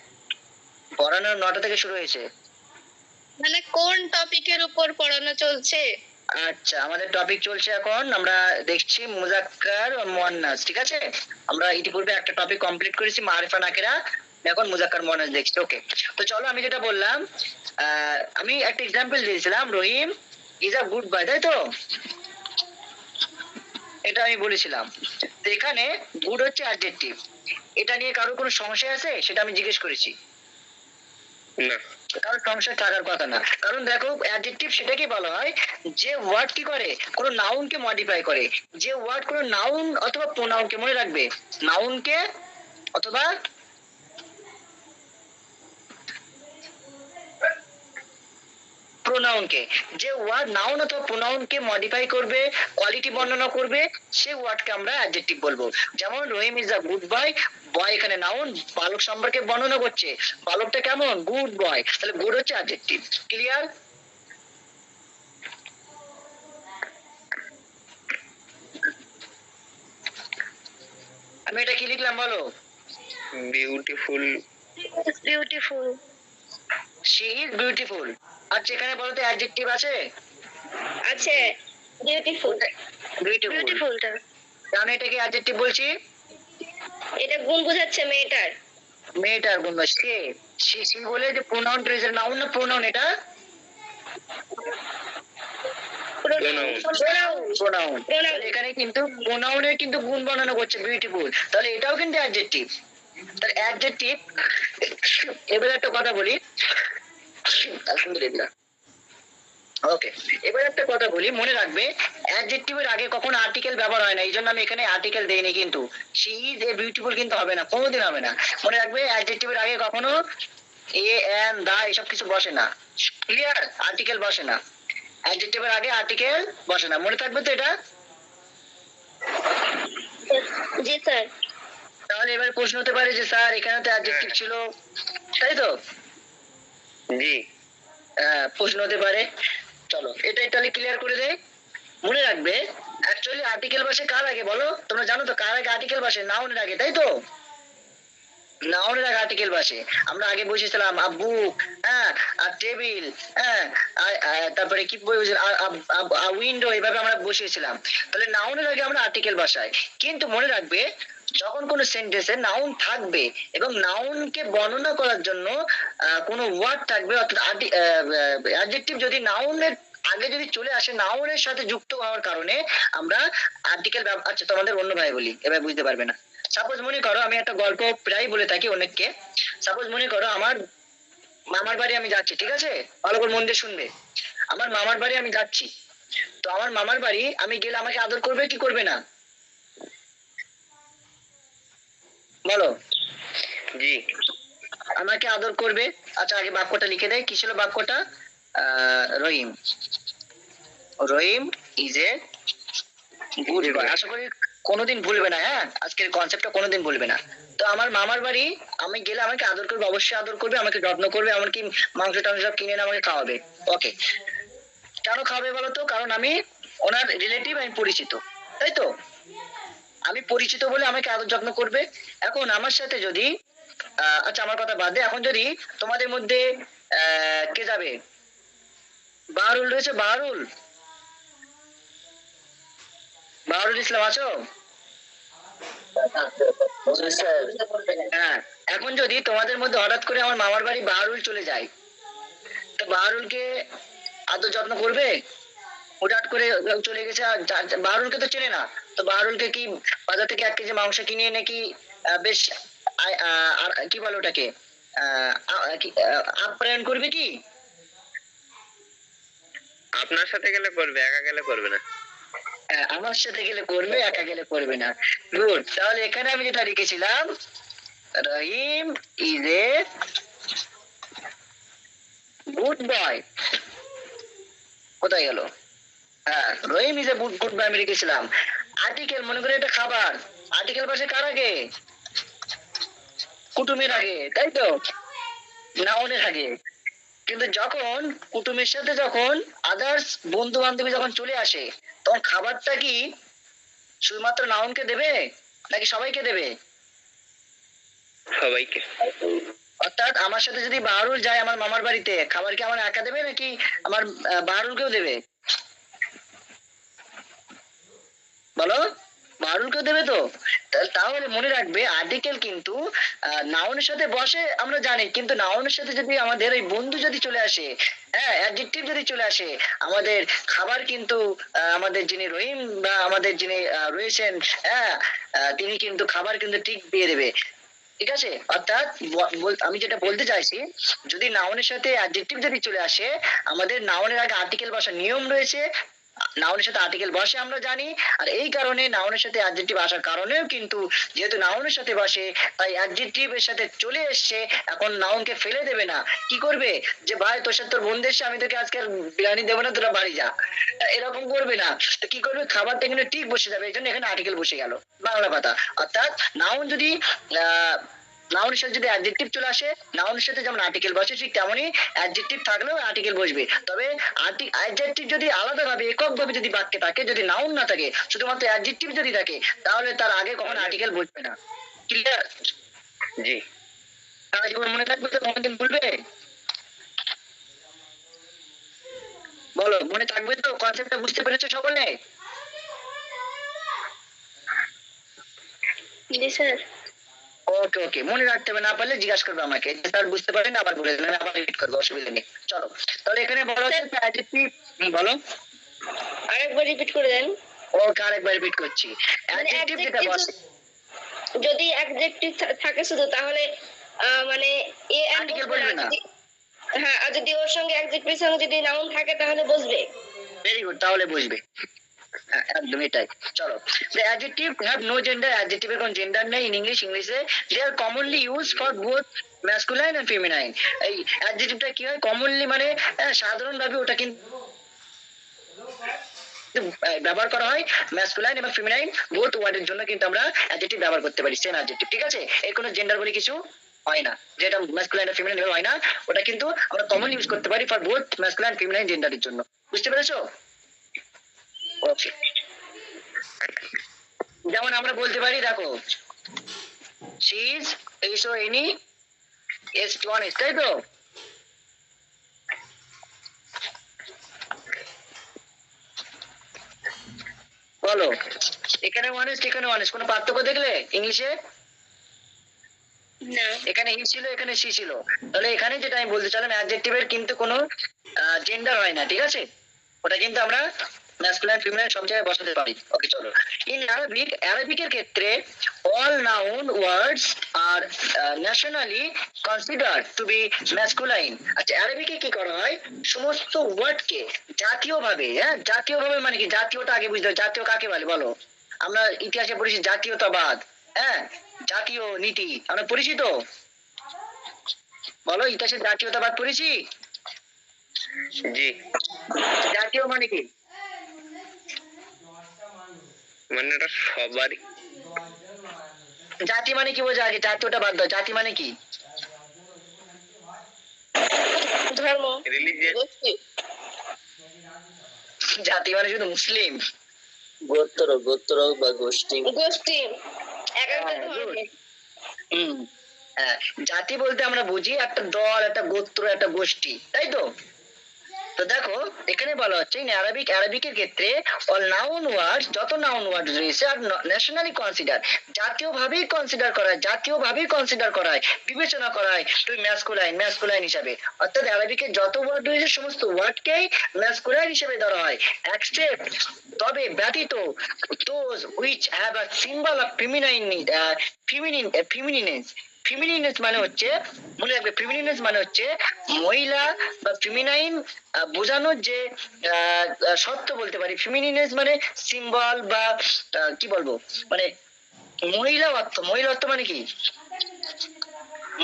পড়ানো 9টা থেকে শুরু হয়েছে। মানে কোন টপিকের উপর পড়ানো চলছে? আচ্ছা, আমাদের টপিক চলছে এখন, আমরা দেখছি মুজাক্কার ও মুয়ান্নাস। ঠিক আছে, আমরা ইতিপূর্বে একটা টপিক কমপ্লিট করেছি, মারিফা নাকিরা। এখন মুজাক্কার মুয়ান্নাস দেখছি। ওকে, তো চলো আমি যেটা বললাম, আমি একটা এক্সাম্পল দিয়েছিলাম, রহিম ইজ আ গুড বয়, তাই তো? এটা আমি বলেছিলাম। তো এখানে গুড হচ্ছে অ্যাডজেক্টিভ। এটা নিয়ে কারো কোনো সমস্যা আছে সেটা আমি জিজ্ঞেস করেছি। না। কারণ সংশয় থাকার কথা না, কারণ দেখো অ্যাডজেক্টিভ সেটাকে বলা হয় যে ওয়ার্ড কি করে, কোনো নাউনকে মডিফাই করে। যে ওয়ার্ড কোনো নাউন অথবা প্রোনাউনকে, মনে রাখবে, নাউনকে অথবা প্রোনাউনকে। যে ওয়ার্ড নাউন অথবা প্রোনাউনকে মডিফাই করবে, কোয়ালিটি বর্ণনা করবে, সেই ওয়ার্ডকে আমরা অ্যাডজেক্টিভ বলবো। যেমন রহিম ইজ আ গুড বয়, বয় এখানে নাউন, বালক সম্পর্কে বর্ণনা করছে, বালকটা কেমন, গুড বয়, তাহলে গুড হচ্ছে অ্যাডজেক্টিভ। ক্লিয়ার? আমি এটা কি লিখলাম বলো? Beautiful. Beautiful. She is beautiful. আচ্ছা এখানে বলো তো অ্যাডজেক্টিভ আছে? আছে বিউটিফুল। বিউটিফুল। বিউটিফুলটা কারণ এটাকে অ্যাডজেক্টিভ বলছি, এটা গুণ বোঝাচ্ছে মেয়েটার। মেয়েটার গুণ সে, সে বলে যে প্রোনাউন ট্রেজার, নাউন না প্রোনাউন এটা? প্রোনাউন। এখানে কিন্তু প্রোনাউনের কিন্তু গুণ বর্ণনা করছে বিউটিফুল, তাহলে এটাও কিন্তু অ্যাডজেক্টিভ। তাহলে অ্যাডজেক্টিভ। এবার একটা কথা বলি, আলহামদুলিল্লাহ। ওকে, এবার একটা কথা বলি, মনে রাখবে অ্যাডজেক্টিভের আগে কখনো আর্টিকেল ব্যবহার হয় না, এই জন্য আমি এখানে আর্টিকেল দেইনি। কিন্তু শি ইজ এ বিউটিফুল কিন্তু হবে না, কোনোদিন হবে না। মনে রাখবে অ্যাডজেক্টিভের আগে কখনো এ এন দা এসব কিছু বসে না। ক্লিয়ার? আর্টিকেল বসে না, অ্যাডজেক্টিভের আগে আর্টিকেল বসে না, মনে থাকবে তো এটা? জি স্যার। তাহলে এবার প্রশ্ন হতে পারে যে স্যার এখানে তো অ্যাডজেক্টিভ ছিল, তাই তো? জি। প্রশ্ন হতে পারে। চলো এটাই তাহলে ক্লিয়ার করে দেয়। মনে রাখবে অ্যাকচুয়ালি আর্টিকেল বসে কার আগে বলো? তোমরা জানো তো কার আগে আর্টিকেল বসে? নাউনের আগে, তাই তো? নাউনের আগে আর্টিকেল বসে। আমরা আগে বসেছিলাম আব্বু, হ্যাঁ, আর টেবিল, হ্যাঁ, তারপরে কি উইন্ডো, এভাবে আমরা বসিয়েছিলাম। তাহলে নাউনের আগে আমরা আর্টিকেল বসাই। কিন্তু মনে রাখবে যখন কোনো সেন্টেন্সে নাউন থাকবে এবং নাউনকে বর্ণনা করার জন্য কোনো ওয়ার্ড থাকবে, অর্থাৎ অ্যাডজেক্টিভ যদি নাউনের আগে যদি চলে আসে, নাউনের সাথে যুক্ত হওয়ার কারণে আমরা আর্টিকেল। আচ্ছা তোমাদের অন্য ভাই বলি, এবার বুঝতে পারবে না। সাপোজ মনে করো, আমি একটা গল্প প্রায় বলে থাকি অনেককে। সাপোজ মনে করো আমার মামার বাড়ি আমি যাচ্ছি, ঠিক আছে? ভালো করে মন দিয়ে শুনবে। আমার মামার বাড়ি আমি যাচ্ছি, তো আমার মামার বাড়ি আমি গেলে আমাকে আদর করবে কি করবে না বলো? জি। আমাকে আদর করবে। আচ্ছা আগে বাক্যটা লিখে দেয়, কি ছিল বাক্যটা? রহিম, রহিম ইজ এ গুড বয়। আশা করি কোনোদিন ভুলবে না, হ্যাঁ, আজকের কনসেপ্টটা কোনোদিন ভুলবে না। তো আমার মামার বাড়ি আমি গেলে আমাকে আদর করবে, অবশ্যই আদর করবে, আমাকে যত্ন করবে, এমনকি মাংস টাংস সব কিনে এনে আমাকে খাওয়াবে। ওকে, কেন খাওয়াবে বলো তো? কারণ আমি ওনার রিলেটিভ, আমি পরিচিত, তাই তো? আমি পরিচিত বলে আমাকে আদর যত্ন করবে। এখন আমার সাথে যদি আচ্ছা আমার কথা বাদ দে, এখন যদি তোমাদের মধ্যে কে যাবে? বাহারুল রয়েছে, বাহারুল, বাহারুল ইসলাম আছো? হ্যাঁ, এখন যদি তোমাদের মধ্যে হঠাৎ করে আমার মামার বাড়ি বাহারুল চলে যায়, তো বাহারুলকে আদর যত্ন করবে? হুটহাট করে চলে গেছে, আর বাহারুলকে তো চেনে না, তো বাহারুলকে কি বাজার থেকে 1 কেজি মাংস কিনে এনে কি বেশ আর কি বলে ওটাকে আপ্যায়ন করবে কি? আপনার সাথে গেলে করবে, একা গেলে করবে না। আমার সাথে গেলে করবে, একা গেলে করবে না। গুড, তাহলে এখানে আমি যেটা লিখেছিলাম, রহিম ইজ এ গুড বয়। কোথায় গেল? হ্যাঁ, রহিম ইজ এ গুড বয় আমি লিখেছিলাম। আর্টিকেল মনে করে এটা খাবার, আর্টিকেল পাশে কার আগে? কুটুমের আগে, তাই তো? নাউনের আগে। কিন্তু যখন কুটুমের সাথে যখন আদার্স বন্ধু বান্ধবী যখন চলে আসে, তখন খাবারটা কি শুধুমাত্র নাউনকে দেবে নাকি সবাইকে দেবে? সবাইকে। অর্থাৎ আমার সাথে যদি বাহারুল যায় আমার মামার বাড়িতে, খাবার কি আমার একা দেবে নাকি আমার বাহারুলকেও দেবে বলো? বাহারুলকেও দেবে তো। তাহলে মনে রাখবে আর্টিকেল কিন্তু নাউনের সাথে বসে আমরা জানি, কিন্তু নাউনের সাথে যদি আমাদের ওই বন্ধু যদি চলে আসে, হ্যাঁ, অ্যাডজেক্টিভ যদি চলে আসে, আমাদের খাবার কিন্তু আমাদের যিনি রহিম বা আমাদের যিনি রয়েছেন, হ্যাঁ, তিনি কিন্তু খাবার কিন্তু ঠিক দিয়ে দেবে। ঠিক আছে? অর্থাৎ আমি যেটা বলতে চাইছি, যদি নাউনের সাথে অ্যাডজেক্টিভ যদি চলে আসে, আমাদের নাউনের আগে আর্টিকেল বসার নিয়ম রয়েছে। নাউনের সাথে আর্টিকেল বসে আমরা জানি, আর এই কারণে নাউনের সাথে অ্যাডজেক্টিভ আসার কারণেও কিন্তু যেহেতু নাউনের সাথে বসে তাই অ্যাডজেক্টিভ এর সাথে চলে এসছে, এখন নাউনকে ফেলে দেবে না, কি করবে যে ভাই তোর সাথে তোর বোন দেশে আমি তোকে আজকে আর বিরিয়ানি দেবো না, তোরা বাড়ি যা, এরকম করবে না। তো কি করবে, খাবারটা এখানে ঠিক বসে যাবে, এই জন্য এখানে আর্টিকেল বসে গেল, বাংলা কথা। অর্থাৎ নাউন যদি নাউনের সাথে যদি অ্যাডজেক্টিভ চলে আসে, নাউনের সাথে যেমন আর্টিকেল বসে ঠিক তেমনই অ্যাডজেক্টিভ থাকলেও আর্টিকেল বসবে। তবে অ্যাডজেক্টিভ যদি আলাদাভাবে এককভাবে যদি বাক্যে থাকে, যদি নাউন না থাকে শুধুমাত্র অ্যাডজেক্টিভ যদি থাকে, তাহলে তার আগে কখনো আর্টিকেল বসবে না। ক্লিয়ার? জি। সারা জীবন মনে থাকবে তো, কোনদিন ভুলবে? বলো, মনে থাকবে তো? কনসেপ্টটা বুঝতে পেরেছো সকলে? জি স্যার। ওকে ওকে, মনে রাখতে হবে, না পারলে জিজ্ঞাসা করবে আমাকে, যে স্যার বুঝতে পারেন আবার বলে দেবেন, আবার রিপিট করবো, অসুবিধা নেই। চলো, তাহলে এখানে বলো হচ্ছে অ্যাডজেক্টিভ। বলো। আরেকবার রিপিট করে দেন। ওকে, আরেকবার রিপিট করছি। মানে অ্যাডজেক্টিভ যেটা adjective বসে, যদি অ্যাডজেক্টিভ থাকে শুধু, তাহলে মানে এ এন্ড Article বলবে না। হ্যাঁ, আর যদি ওর সঙ্গে অ্যাডজেক্টিভের সঙ্গে যদি নাউন থাকে তাহলে বসবে। ভেরি গুড, তাহলে বুঝবে। হ্যাঁ, একদম এটাই। চলো, the adjective have no gender, adjective এর কোনো জেন্ডার নেই ইন ইংলিশ। ইংলিশে they are commonly used for both masculine and feminine। এই অ্যাডজেক্টিভটা কি হয়, কমনলি মানে সাধারণভাবে ওটা কিন্তু ব্যবহার করা হয় ম্যাসকুলাইন এবং ফেমিনাইন বোথ ওয়ার্ডের জন্য, কিন্তু আমরা অ্যাডজেক্টিভ ব্যবহার করতে পারি, সেম অ্যাডজেক্টিভ, ঠিক আছে? এর কোনো জেন্ডার বলে কিছু হয় না, যেটা ম্যাসকুলাইন আর ফেমিনাইন হয় না, ওটা কিন্তু আমরা কমন ইউজ করতে পারি ফর বোথ ম্যাসকুলাইন ফেমিনাইন জেন্ডারের জন্য। বুঝতে পেরেছো? ওকে, যেমন আমরা বলতে পারি, দেখো, শি ইজ এইসো এনি এস ওয়ান এস, তাই তো? বলো, এখানে ওয়ান এস, এখানে ওয়ান এস, কোনো পার্থক্য দেখলে ইংলিশে? না। এখানে হি ছিল, এখানে সি ছিল, তাহলে এখানে যেটা আমি বলতে চাইলাম, অ্যাডজেক্টিভের কিন্তু কোনো জেন্ডার হয় না, ঠিক আছে? ওটা কিন্তু আমরা ম্যাসকুলাইন ফিমেল সব জায়গায় বসাতে পারি। ওকে, চলো, ইন অ্যারাবিক, অ্যারাবিকের ক্ষেত্রে all noun words are nationally considered to be masculine. আচ্ছা, অ্যারাবিকে কি করা হয়, সমস্ত ওয়ার্ডকে জাতীয়ভাবে, হ্যাঁ জাতীয়ভাবে মানে কি, জাতীয়টা আগে বুঝতে হবে, জাতীয় কাকে বলে বলো? আমরা ইতিহাসে পড়েছি জাতীয়তাবাদ, হ্যাঁ জাতীয় নীতি, আমরা পরিচিত। বলো, ইতিহাসে জাতীয়তাবাদ পড়েছি? জি। জাতীয় মানে কি? মানে এটা সবারই। জাতি মানে কি বোঝা, আগে জাতীয়টা বাদ দাও, জাতি মানে কি? ধর্ম, রিলিজিয়ান। গোষ্ঠী। জাতি মানে শুধু মুসলিম? গোত্র গোত্র বা গোষ্ঠী। গোষ্ঠী এক একটা হ্যাঁ, ধর্ম। good. হুম, হ্যাঁ, জাতি বলতে আমরা বুঝি একটা দল, একটা গোত্র, একটা গোষ্ঠী, তাই তো? তো দেখো, এখানে বলা হচ্ছে ইন অ্যারাবিক, অ্যারাবিকের ক্ষেত্রে অল নাউন ওয়ার্ডস, যত নাউন ওয়ার্ড রয়েছে আর ন্যাশনালি কনসিডার, জাতীয়ভাবেই কনসিডার করা হয়, জাতীয়ভাবেই কনসিডার করা হয়, বিবেচনা করা হয় তুই ম্যাসকুলাইন, ম্যাসকুলাইন হিসাবে। অর্থাৎ অ্যারাবিকের যত ওয়ার্ড রয়েছে সমস্ত ওয়ার্ডকেই ম্যাসকুলাইন হিসেবে ধরা হয়, এক্সেপ্ট, তবে ব্যতীত, those which have a symbol of feminineness. Feminineness মানে হচ্ছে, মনে রাখবে, ফিমিনিনেন্স মানে হচ্ছে মহিলা বা ফিমিনাইন বোঝানোর যে সত্য বলতে পারি। ফিমিনিনেন্স মানে সিম্বল বা কি বলবো, মানে মহিলা অর্থ, মহিলা অর্থ মানে কি,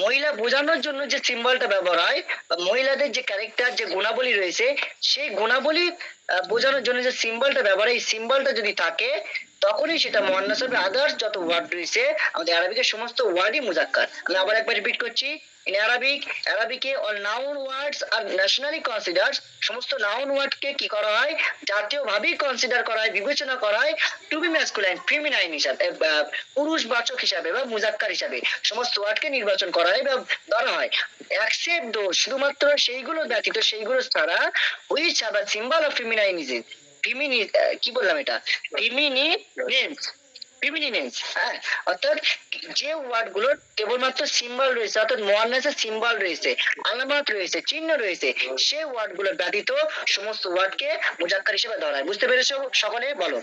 মহিলা বোঝানোর জন্য যে সিম্বলটা ব্যবহার হয়, বা মহিলাদের যে ক্যারেক্টার, যে গুণাবলী রয়েছে, সেই গুণাবলী বোঝানোর জন্য যে সিম্বলটা ব্যবহার হয়, এই সিম্বলটা যদি থাকে তখনই সেটা মুয়ান্নাস হবে। আদার্স যত ওয়ার্ড রয়েছে আমাদের আরবিকের সমস্ত ওয়ার্ডই মুজাক্কার। আমি আবার একবার রিপিট করছি, ইন অ্যারাবিক, অ্যারাবিকে all noun words are nationally considered, সমস্ত নাউন ওয়ার্ডকে কি করা হয়, জাতীয়ভাবেই কনসিডার করা হয়, বিবেচনা করা হয় টু বি ম্যাসকুলাইন, ফেমিনাইন হিসাবে, পুরুষবাচক হিসাবে বা মুজাক্কার হিসাবে সমস্ত ওয়ার্ডকে নির্বাচন করা হয় বা ধরা হয়। অ্যাকসেপ্ট দো, শুধুমাত্র সেইগুলো ব্যতীত, সেইগুলো ছাড়া, which have a symbol of femininism, কি বললাম এটা, ফেমিনিনেন্স, ফেমিনিনেন্স, হ্যাঁ, অর্থাৎ যে ওয়ার্ড গুলোর কেবলমাত্র সিম্বল রয়েছে, অর্থাৎ মুয়ান্নাসের সিম্বল রয়েছে, আলামত রয়েছে, চিহ্ন রয়েছে, সেই ওয়ার্ড গুলোর ব্যতীত সমস্ত ওয়ার্ডকে মুজাক্কার হিসেবে ধরা হয়। বুঝতে পেরেছো সকলে? বলো,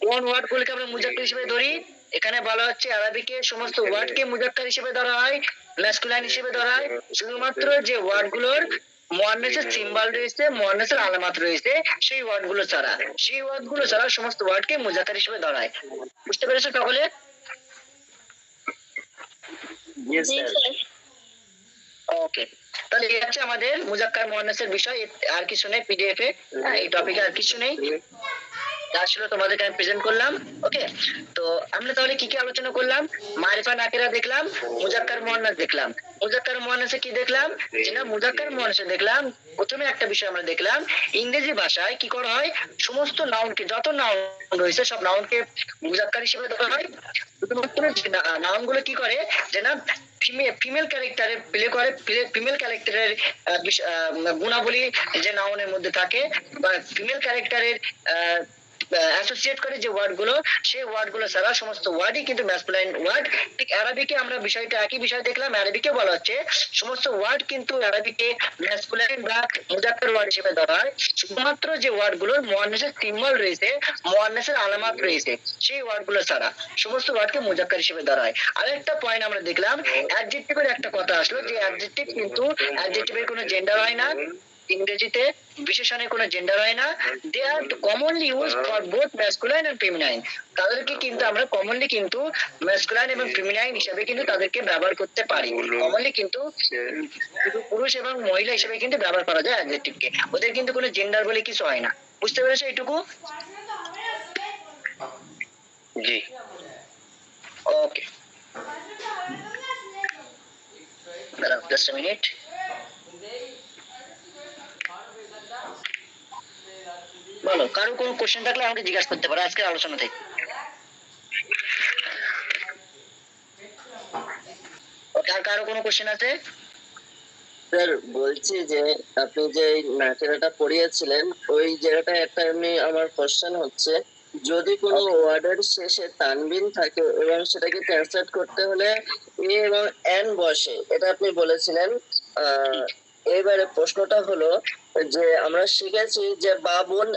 কোন ওয়ার্ড গুলোকে আমরা মুজাক্কার হিসেবে ধরি? এখানে বলা হচ্ছে আরবিকে সমস্ত ওয়ার্ডকে মুজাক্কার হিসেবে ধরা হয়, ম্যাসকুলাইন হিসেবে ধরা হয় শুধুমাত্র যে ওয়ার্ড গুলোর মুয়ান্নাসের সিম্বল রয়েছে, মুয়ান্নাসের আলামত রয়েছে, সেই ওয়ার্ডগুলো ছাড়া, সেই ওয়ার্ডগুলো ছাড়া সমস্ত ওয়ার্ডকে মুজাক্কার হিসেবে ধরা হয়। বুঝতে পেরেছো সকলে? জি জি স্যার। স্যার। ওকে, তাহলে এই হচ্ছে আমাদের মুজাক্কার মুয়ান্নাসের বিষয়। আর কিছু নেই পিডিএফ এ, এই টপিকে আর কিছু নেই, যা ছিল তোমাদেরকে আমি প্রেজেন্ট করলাম। ওকে, তো আমরা তাহলে কি কি আলোচনা করলাম? মারিফা নাকিরা দেখলাম, মুজাক্কার মুয়ান্নাস দেখলাম। মুজাক্কার মুয়ান্নাসে কি দেখলাম? যে না, মুজাক্কার মুয়ান্নাসে দেখলাম প্রথমে একটা বিষয় আমরা দেখলাম, ইংরেজি ভাষায় কি করা হয়, সমস্ত নাউনকে, যত নাউন রয়েছে সব নাউনকে মুজাক্কার হিসেবে ধরা হয়। শুধুমাত্র নাউন গুলো কি করে, যে না ফিমেল ক্যারেক্টারে প্লে করে, ফিমেল ক্যারেক্টারের গুণাবলী যে নাউনের মধ্যে থাকে, বা ফিমেল ক্যারেক্টারের অ্যাসোসিয়েট করে যে ওয়ার্ড গুলো, সেই ওয়ার্ড গুলো ছাড়া সমস্ত ওয়ার্ডই কিন্তু ম্যাসকুলাইন ওয়ার্ড। ঠিক অ্যারাবিকে আমরা বিষয়টা একই বিষয় দেখলাম, অ্যারাবিকে বলা হচ্ছে সমস্ত ওয়ার্ড কিন্তু অ্যারাবিকে ম্যাসকুলাইন বা মুজাক্কার ওয়ার্ড হিসেবে ধরা হয়। শুধুমাত্র যে ওয়ার্ড গুলোর মুয়ান্নাসের সিম্বল রয়েছে, মুয়ান্নাসের আলামত রয়েছে, সেই ওয়ার্ড গুলো ছাড়া সমস্ত ওয়ার্ডকে মুজাক্কার হিসেবে ধরা হয়। আরেকটা পয়েন্ট আমরা দেখলাম, অ্যাডজেক্টিভের একটা কথা আসলো, যে অ্যাডজেক্টিভ কিন্তু, অ্যাডজেক্টিভের কোনো জেন্ডার হয় না, ইংরেজিতে বিশেষণের কোনো জেন্ডার হয় না। They are commonly use for both masculine and feminine. তাদেরকে কিন্তু আমরা কমনলি কিন্তু ম্যাসকুলাইন এবং ফেমিনাইন হিসেবে কিন্তু তাদেরকে ব্যবহার করতে পারি। কমনলি কিন্তু শুধু পুরুষ এবং মহিলা হিসেবে কিন্তু ব্যবহার করা যায় অ্যাডজেক্টিভকে। ওদের কিন্তু কোনো জেন্ডার বলে কিছু হয় না। বুঝতে পেরেছো এইটুকু? জি। ওকে, দাঁড়াও জাস্ট আ মিনিট। বলো, কারো কোনো কোশ্চেন থাকলে আমাকে জিজ্ঞাসা করতে পারো আজকের আলোচনা থেকে। ওকে, আর কারো কোনো কোশ্চেন আছে? স্যার বলছি যে আপনি যে নাকেরাটা পড়িয়েছিলেন, ওই জায়গাটা একটা এমনি আমার কোশ্চেন হচ্ছে, যদি কোনো ওয়ার্ডের শেষে তানবিন থাকে এবং সেটাকে ট্রান্সলেট করতে হলে এ এবং এন বসে, এটা আপনি বলেছিলেন। এবারে প্রশ্নটা হলো যে আমরা শিখেছি যে বাবুন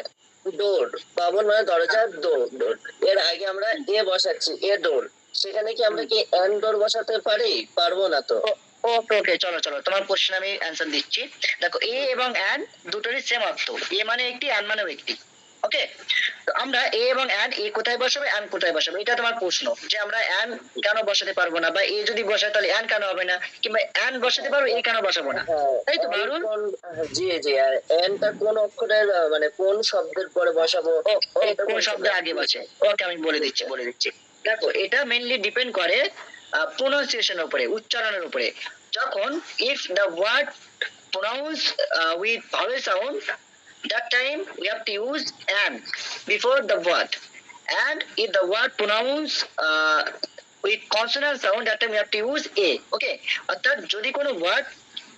ডোর, বাবুন মানে দরজা, ডোর, এর আগে আমরা এ বসাচ্ছি, এ ডোর, সেখানে কি আমরা কি এন ডোর বসাতে পারি? পারবো না তো? ওকে ওকে, চলো চলো, তোমার কোশ্চেন আমি অ্যান্সার দিচ্ছি। দেখো, এ এবং অ্যান দুটোরই সেম অর্থ, এ মানে একটি, অ্যান মানেও একটি। ওকে, তো আমরা এ এবং অ্যান, এ কোথায় বসাবো, অ্যান কোথায় বসাবো, এটা তোমার প্রশ্ন, যে আমরা অ্যান কেন বসাতে পারবো না, বা এ যদি বসাই তাহলে অ্যান কেন হবে না, কিংবা অ্যান বসাতে পারবো এ কেন বসাবো না, তাই তো বারুল? জি জি। আর এনটা কোন অক্ষরের মানে কোন শব্দের পরে বসাবো? কোন শব্দ আগে বসে? ওকে, আমি বলে দিচ্ছি। দেখো, এটা মেইনলি ডিপেন্ড করে প্রোনাউন্সিয়েশনের উপরে, উচ্চারণের উপরে। যখন if the word pronounce with vowel sound, that time we have to use an before the word, and if the word pronounce with consonant sound, that time we have to use a. Okay, অর্থাৎ যদি কোনো word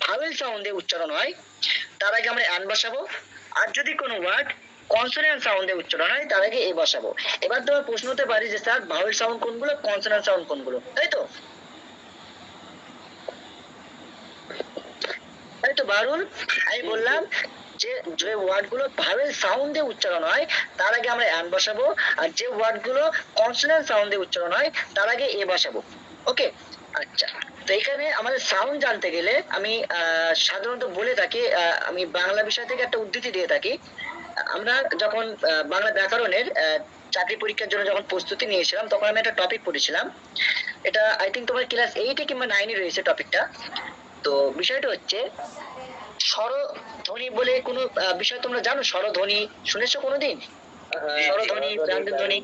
vowel সাউন্ডে উচ্চারণ হয় তার আগে আমরা an বসাবো, আর যদি কোনো ওয়ার্ড কনসোনেন্ট সাউন্ডে উচ্চারণ হয় তার আগে এ বসাবো। এবার তোমার প্রশ্ন হতে পারে যে স্যার ভাওয়েল সাউন্ড কোনগুলো, কনসোনেন্ট সাউন্ড কোনগুলো, তাই তো? তাই তো বারুল, আমি বললাম যে যে ওয়ার্ড গুলো ভাওয়েল সাউন্ডে উচ্চারণ হয় তার আগে আমরা অ্যান বসাবো, আর যে ওয়ার্ড গুলো কনসোনেন্ট সাউন্ডে উচ্চারণ হয় তার আগে এ বসাবো। ওকে, আচ্ছা, তো এখানে আমাদের সাউন্ড জানতে গেলে আমি সাধারণত বলে থাকি, আমি বাংলা বিষয় থেকে একটা উদ্ধৃতি দিয়ে থাকি। আমরা যখন বাংলা ব্যাকরণের চাকরি পরীক্ষার জন্য যখন প্রস্তুতি নিয়েছিলাম, তখন আমি একটা টপিক পড়েছিলাম। এটা আই থিঙ্ক তোমার ক্লাস 8 কিংবা 9 রয়েছে টপিকটা। তো বিষয়টা হচ্ছে স্বরধ্বনি বলে কোনো বিষয় তোমরা জানো? স্বরধ্বনি শুনেছো কোনোদিন? স্বরধ্বনি, ব্যঞ্জন ধ্বনি।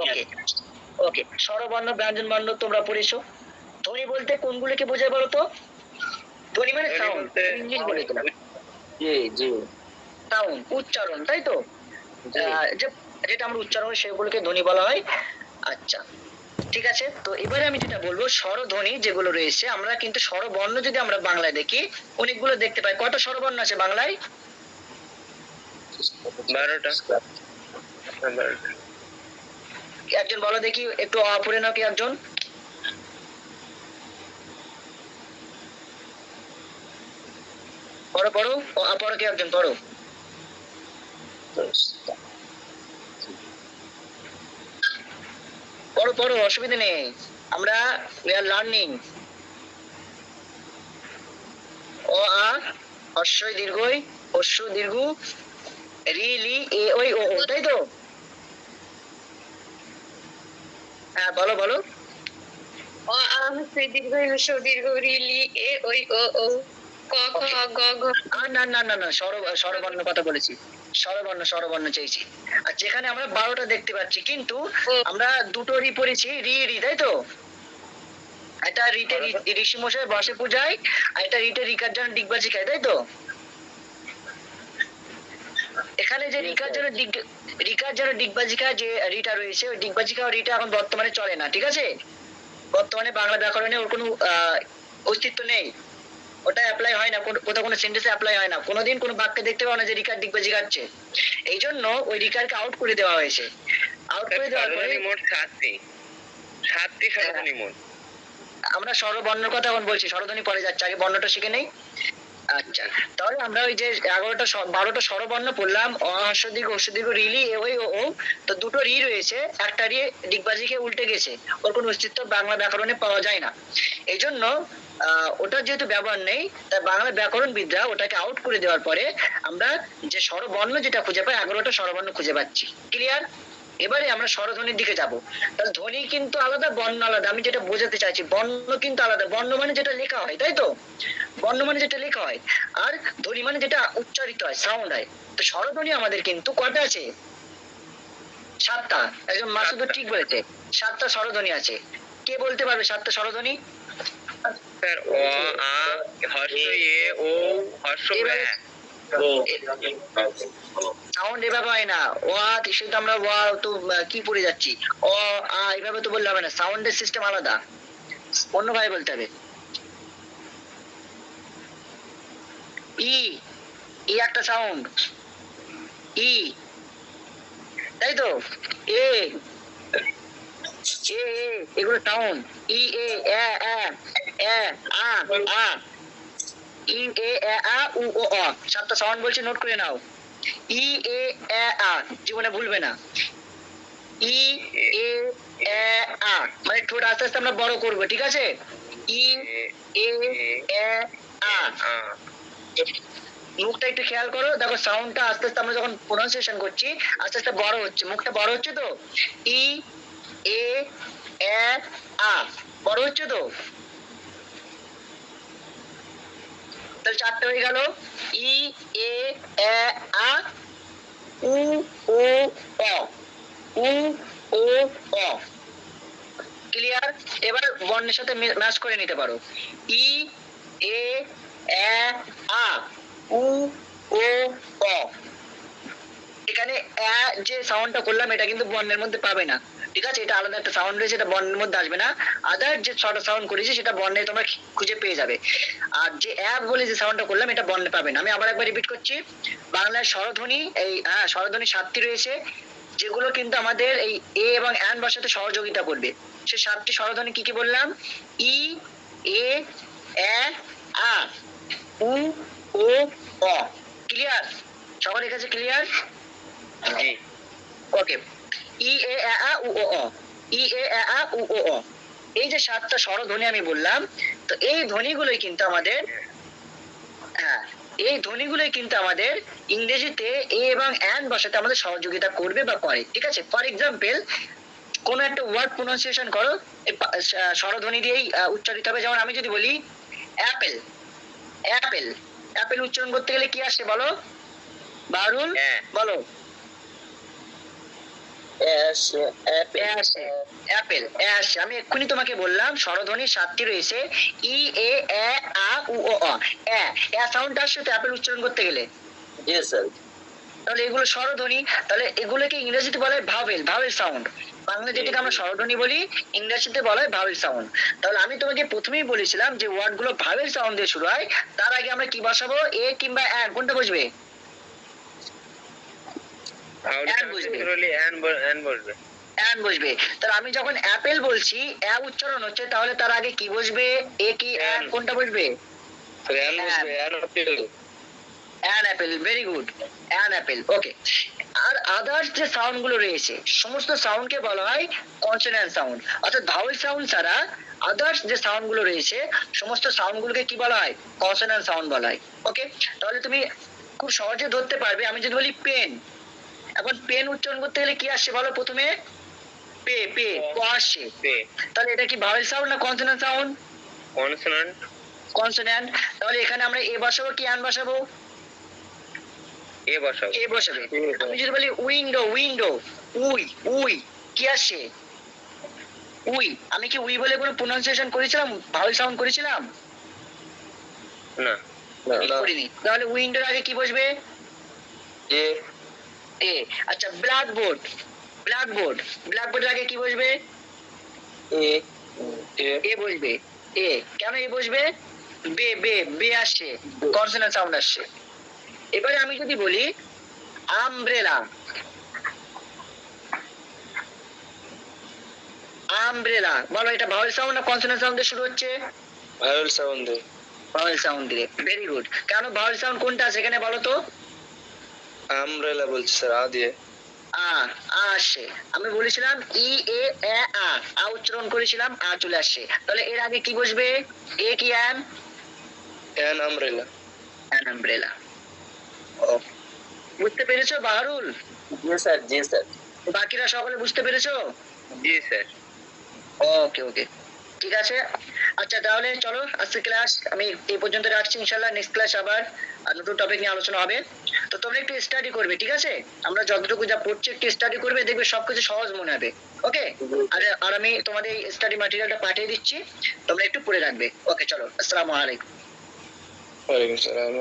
ওকে ওকে, স্বরবর্ণ, ব্যঞ্জন বর্ণ তোমরা পড়েছো। ধ্বনি বলতে কোনগুলোকে বোঝায় বলো তো? ধ্বনি মানে সাউন্ড, ইংলিশ বলে তো, জি জি, সাউন্ড, উচ্চারণ, তাই তো? যেটা আমরা উচ্চারণ সেগুলোকে ধ্বনি বলা হয়। আচ্ছা, ঠিক আছে, তো এবারে আমি যেটা বলবো, স্বরধ্বনি যেগুলো রয়েছে, আমরা কিন্তু স্বরবর্ণ যদি আমরা বাংলায় দেখি অনেকগুলো দেখতে পাই। কয়টা স্বরবর্ণ আছে বাংলায়? 12টা। একজন বলো দেখি, একটু পড়ে নাও কি একজন, পড়ো পড়ো, পড়ো কি একজন, পড়ো পড়ো পড়ো, অসুবিধা নেই, আমরা উই আর লার্নিং। অ আ হর্ষই দীর্ঘই হর্ষ দীর্ঘ রি লি এ ওই ও ও, তাই তো? হ্যাঁ বলো বলো। অ আ হ্রস্বই দীর্ঘই হর্ষ দীর্ঘ রি লি এ ওই ও ও ক খ গ ঘ। না না না না, স্বরবর্ণ কথা বলেছি, স্বরবর্ণ চেয়েছি। আর যেখানে আমরা 12টা দেখতে পাচ্ছি, কিন্তু আমরা দুটো রি পড়েছি, রি রি, তাই তো? এটা রিটে ঋষি মশাই বসে পূজায়, আর এটা রিটে রিকার জন্য ডিগবাজি খায়, তাই তো? এখানে যে রিকার জন্য ডিগবাজি খায় যে রিটা রয়েছে, ওই ডিগবাজি খাওয়া রিটা এখন বর্তমানে চলে না, ঠিক আছে? বর্তমানে বাংলা ব্যাকরণে ওর কোনো অস্তিত্ব নেই, ওটা অ্যাপ্লাই হয় না, কোথাও কোনো সেন্টেন্সে অ্যাপ্লাই হয় না, কোনোদিন কোনো বাক্যে দেখতে পাও না যে রিকার ডিগবাজি খাচ্ছে। এই জন্য ওই রিকারকে আউট করে দেওয়া হয়েছে। আউট করে দেওয়ার পরে স্বরধ্বনি মোট 7টি স্বরধ্বনি মোট। আমরা স্বরবর্ণের কথা এখন বলছি, স্বরধ্বনি পরে যাচ্ছে, আগে বর্ণটা শিখে নেই। আচ্ছা, তাহলে আমরা ওই যে 12টা স্বরবর্ণ পড়লাম, অ হর্ষ দীর্ঘ হর্ষ দীর্ঘ রিলি এ ওই ও ও, তো দুটো রি রয়েছে, একটা রি ডিগবাজি খেয়ে উল্টে গেছে, ওর কোনো অস্তিত্ব বাংলা ব্যাকরণে পাওয়া যায় না। এই জন্য ওটার যেহেতু ব্যবহার নেই, তাই বাংলা ব্যাকরণবিদরা ওটাকে আউট করে দেওয়ার পরে আমরা যে স্বরবর্ণ যেটা খুঁজে পাই, 11টা স্বরবর্ণ খুঁজে পাচ্ছি। ক্লিয়ার? এবারে আমরা স্বরধ্বনির দিকে যাব। তাহলে ধ্বনি কিন্তু আলাদা, বর্ণ আলাদা। আমি যেটা বোঝাতে চাইছি, বর্ণ কিন্তু আলাদা। বর্ণ মানে যেটা লেখা হয়, তাই তো? বর্ণ মানে যেটা লেখা হয়, আর ধ্বনি মানে যেটা উচ্চারিত হয়, সাউন্ড হয়। তো স্বরধ্বনি আমাদের কিন্তু কয়টা আছে? 7টা। একজন মাসুদুর ঠিক বলেছে, 7টা স্বরধ্বনি আছে। কে বলতে পারবে 7টা স্বরধ্বনি? স্যার অ আ হর্ষ এ ও হর্ষ এবারে সাউন্ড এভাবে হয় না, ও আ সেটা আমরা ওয়া তো কি পড়ে যাচ্ছি, অ আ এভাবে তো বললে হবে না, সাউন্ডের সিস্টেম আলাদা, অন্য ভাবে বলতে হবে। ই ই একটা সাউন্ড, ই, তাই তো? এ এ এগুলো সাউন্ড, ই এ এ এ এ আ আ, ই এ এ আ উ ও অ, 7টা সাউন্ড বলছি, নোট করে নাও। ই এ এ আ, জীবনে ভুলবে না। ই এ এ আ, মানে ঠোঁট আস্তে আস্তে আমরা বড় করবো, ঠিক আছে? ই এ এ আ, মুখটা একটু খেয়াল করো, দেখো সাউন্ডটা আস্তে আস্তে আমরা যখন প্রোনাউন্সিয়েশন করছি, আস্তে আস্তে বড় হচ্ছে, মুখটা বড় হচ্ছে তো। ই এ এ আ, বড় হচ্ছে তো? তাহলে 4টে হয়ে গেল, ই এ এ আ উ ও অ, উ ও অ। ক্লিয়ার? এবার বর্ণের সাথে ম্যাচ করে নিতে পারো। ই এ এ আ উ ও অ। এখানে যে সাউন্ডটা করলাম, এটা কিন্তু বর্ণের মধ্যে পাবে না, ঠিক আছে? এটা আলাদা একটা সাউন্ড রয়েছে, এটা বর্ণের মধ্যে আসবে না। আদার যে 6টা সাউন্ড করেছি সেটা বর্ণে তোমরা খুঁজে পেয়ে যাবে। আর যে বলে যে সাউন্ডটা করলাম, এটা বর্ণে পাবে না। আমি আবার একবার রিপিট করছি, বাংলায় স্বরধ্বনি স্বরধ্বনি 7টি রয়েছে, যেগুলো কিন্তু আমাদের এই এ এবং অ্যান ভাষাতে সহযোগিতা করবে। সে 7টি স্বরধ্বনি কি কি বললাম? ই এ এ আ উ ও অ। ক্লিয়ার? সবার কাছে ক্লিয়ার? জি। ওকে, ই এ আ উ ও অ, ই এ আ উ ও অ, এই যে 7টা স্বরধ্বনি আমি বললাম, তো এই ধ্বনিগুলোই কিন্তু আমাদের, এই ধ্বনিগুলোই কিন্তু আমাদের ইংরেজিতে এ এবং অ্যান ভাষাতে আমাদের সহযোগিতা করবে বা করে, ঠিক আছে? ফর এক্সাম্পল, কোন একটা ওয়ার্ড প্রোনাউন্সিয়েশন করো, স্বরধ্বনি দিয়েই উচ্চারিত হবে। যেমন আমি যদি বলি অ্যাপেল, অ্যাপেল, অ্যাপেল উচ্চারণ করতে গেলে কি আসে বলো? বারুল বলো। অ্যাপেল, আমি এক্ষুনি তোমাকে বললাম স্বরধ্বনি 7টি রয়েছে, ই এ আ উ ও অ। সাউন্ড আসছে তো অ্যাপেল উচ্চারণ করতে গেলে। তাহলে এগুলো স্বরধ্বনি, তাহলে এগুলোকে ইংরেজিতে বলা হয় ভাওয়েল, ভাওয়েল সাউন্ড। বাংলা যেটাকে আমরা স্বরধ্বনি বলি, ইংরেজিতে বলা হয় ভাওয়েল সাউন্ড। তাহলে আমি তোমাকে প্রথমেই বলেছিলাম যে ওয়ার্ড গুলো ভাওয়েল সাউন্ড দিয়ে শুরু হয়, তার আগে আমরা কি বসাবো? এ কিংবা অ্যান, কোনটা বসবে? অ্যান বসবে। তাহলে আমি যখন অ্যাপেল বলছি, উচ্চারণ হচ্ছে, তাহলে তার আগে কি বসবে? এ কি অ্যান, কোনটা বসবে? An apple, very good, an apple, okay. আর আদার্স যে সাউন্ড গুলো রয়েছে, সমস্ত সাউন্ডকে বলা হয় কনসোনেন্ট সাউন্ড, অর্থাৎ ভাওয়েল সাউন্ড ছাড়া আদার্স যে সাউন্ড গুলো রয়েছে সমস্ত সাউন্ড গুলোকে কি বলা হয়? কনসোনেন্ট সাউন্ড বলা হয়। ওকে, তাহলে তুমি খুব সহজে ধরতে পারবে। আমি যদি বলি পেন, এখন পেন উচ্চারণ করতে গেলে কি আসছে বলো? প্রথমে পে পে ক আসছে। পে তাহলে এটা কি ভাওয়েল সাউন্ড না কনসোনেন্ট সাউন্ড? Consonant consonant. তাহলে এখানে আমরা এ বসাবো কি অ্যান বসাবো? এ বসাও। এ বসাবে। আমি যদি বলি উইন্ডো, উইন্ডো, উই উই কি আসছে? উই। আমি কি উই বলে কোনো প্রোনাউন্সিয়েশন করেছিলাম? ভাওয়েল সাউন্ড করেছিলাম? না করিনি। তাহলে উইন্ডোর আগে কি বসবে? এ এ। আচ্ছা, ব্ল্যাকবোর্ড, ব্ল্যাকবোর্ড, ব্ল্যাকবোর্ডের আগে কি বসবে? এ এ বসবে। এ কেন এ বসবে? বে বে বে আসছে, কনসোনেন্ট সাউন্ড আসছে। এবারে আমি যদি বলি আমব্রেলা, আমব্রেলা, বলো এটা ভাওয়েল সাউন্ড না কনসোনেন্ট সাউন্ড দিয়ে শুরু হচ্ছে? ভায়োল সাউন্ড ভাওয়েল সাউন্ড দিয়ে। Very good. কেন ভাওয়েল সাউন্ড কোনটা আছে এখানে বলো তো? আমব্রেলা বলছি স্যার, আ দিয়ে। আ, আ আসছে। আমি বলেছিলাম ই এ এ আ, আ উচ্চারণ করেছিলাম, আ চলে আসছে। তাহলে এর আগে কি বসবে? এ কি an? An umbrella. An umbrella. ও, বুঝতে পেরেছো বাহারুল? জি স্যার, জি স্যার। বাকিরা সকলে বুঝতে পেরেছো? জি স্যার। ওকে ওকে, ঠিক আছে। আচ্ছা তাহলে চলো আজকে ক্লাস আমি এই পর্যন্ত রাখছি। ইনশাল্লাহ নেক্সট ক্লাস আবার নতুন টপিক নিয়ে আলোচনা হবে। তো তোমরা একটু স্টাডি করবে, ঠিক আছে? আমরা যতটুকু যা পড়ছি একটু স্টাডি করবে, দেখবে সবকিছু সহজ মনে হবে। ওকে, আর আমি তোমাদের এই স্টাডি ম্যাটেরিয়ালটা পাঠিয়ে দিচ্ছি, তোমরা একটু পড়ে রাখবে। ওকে চলো, আসসালামু আলাইকুম। ওয়ালাইকুম সালাম।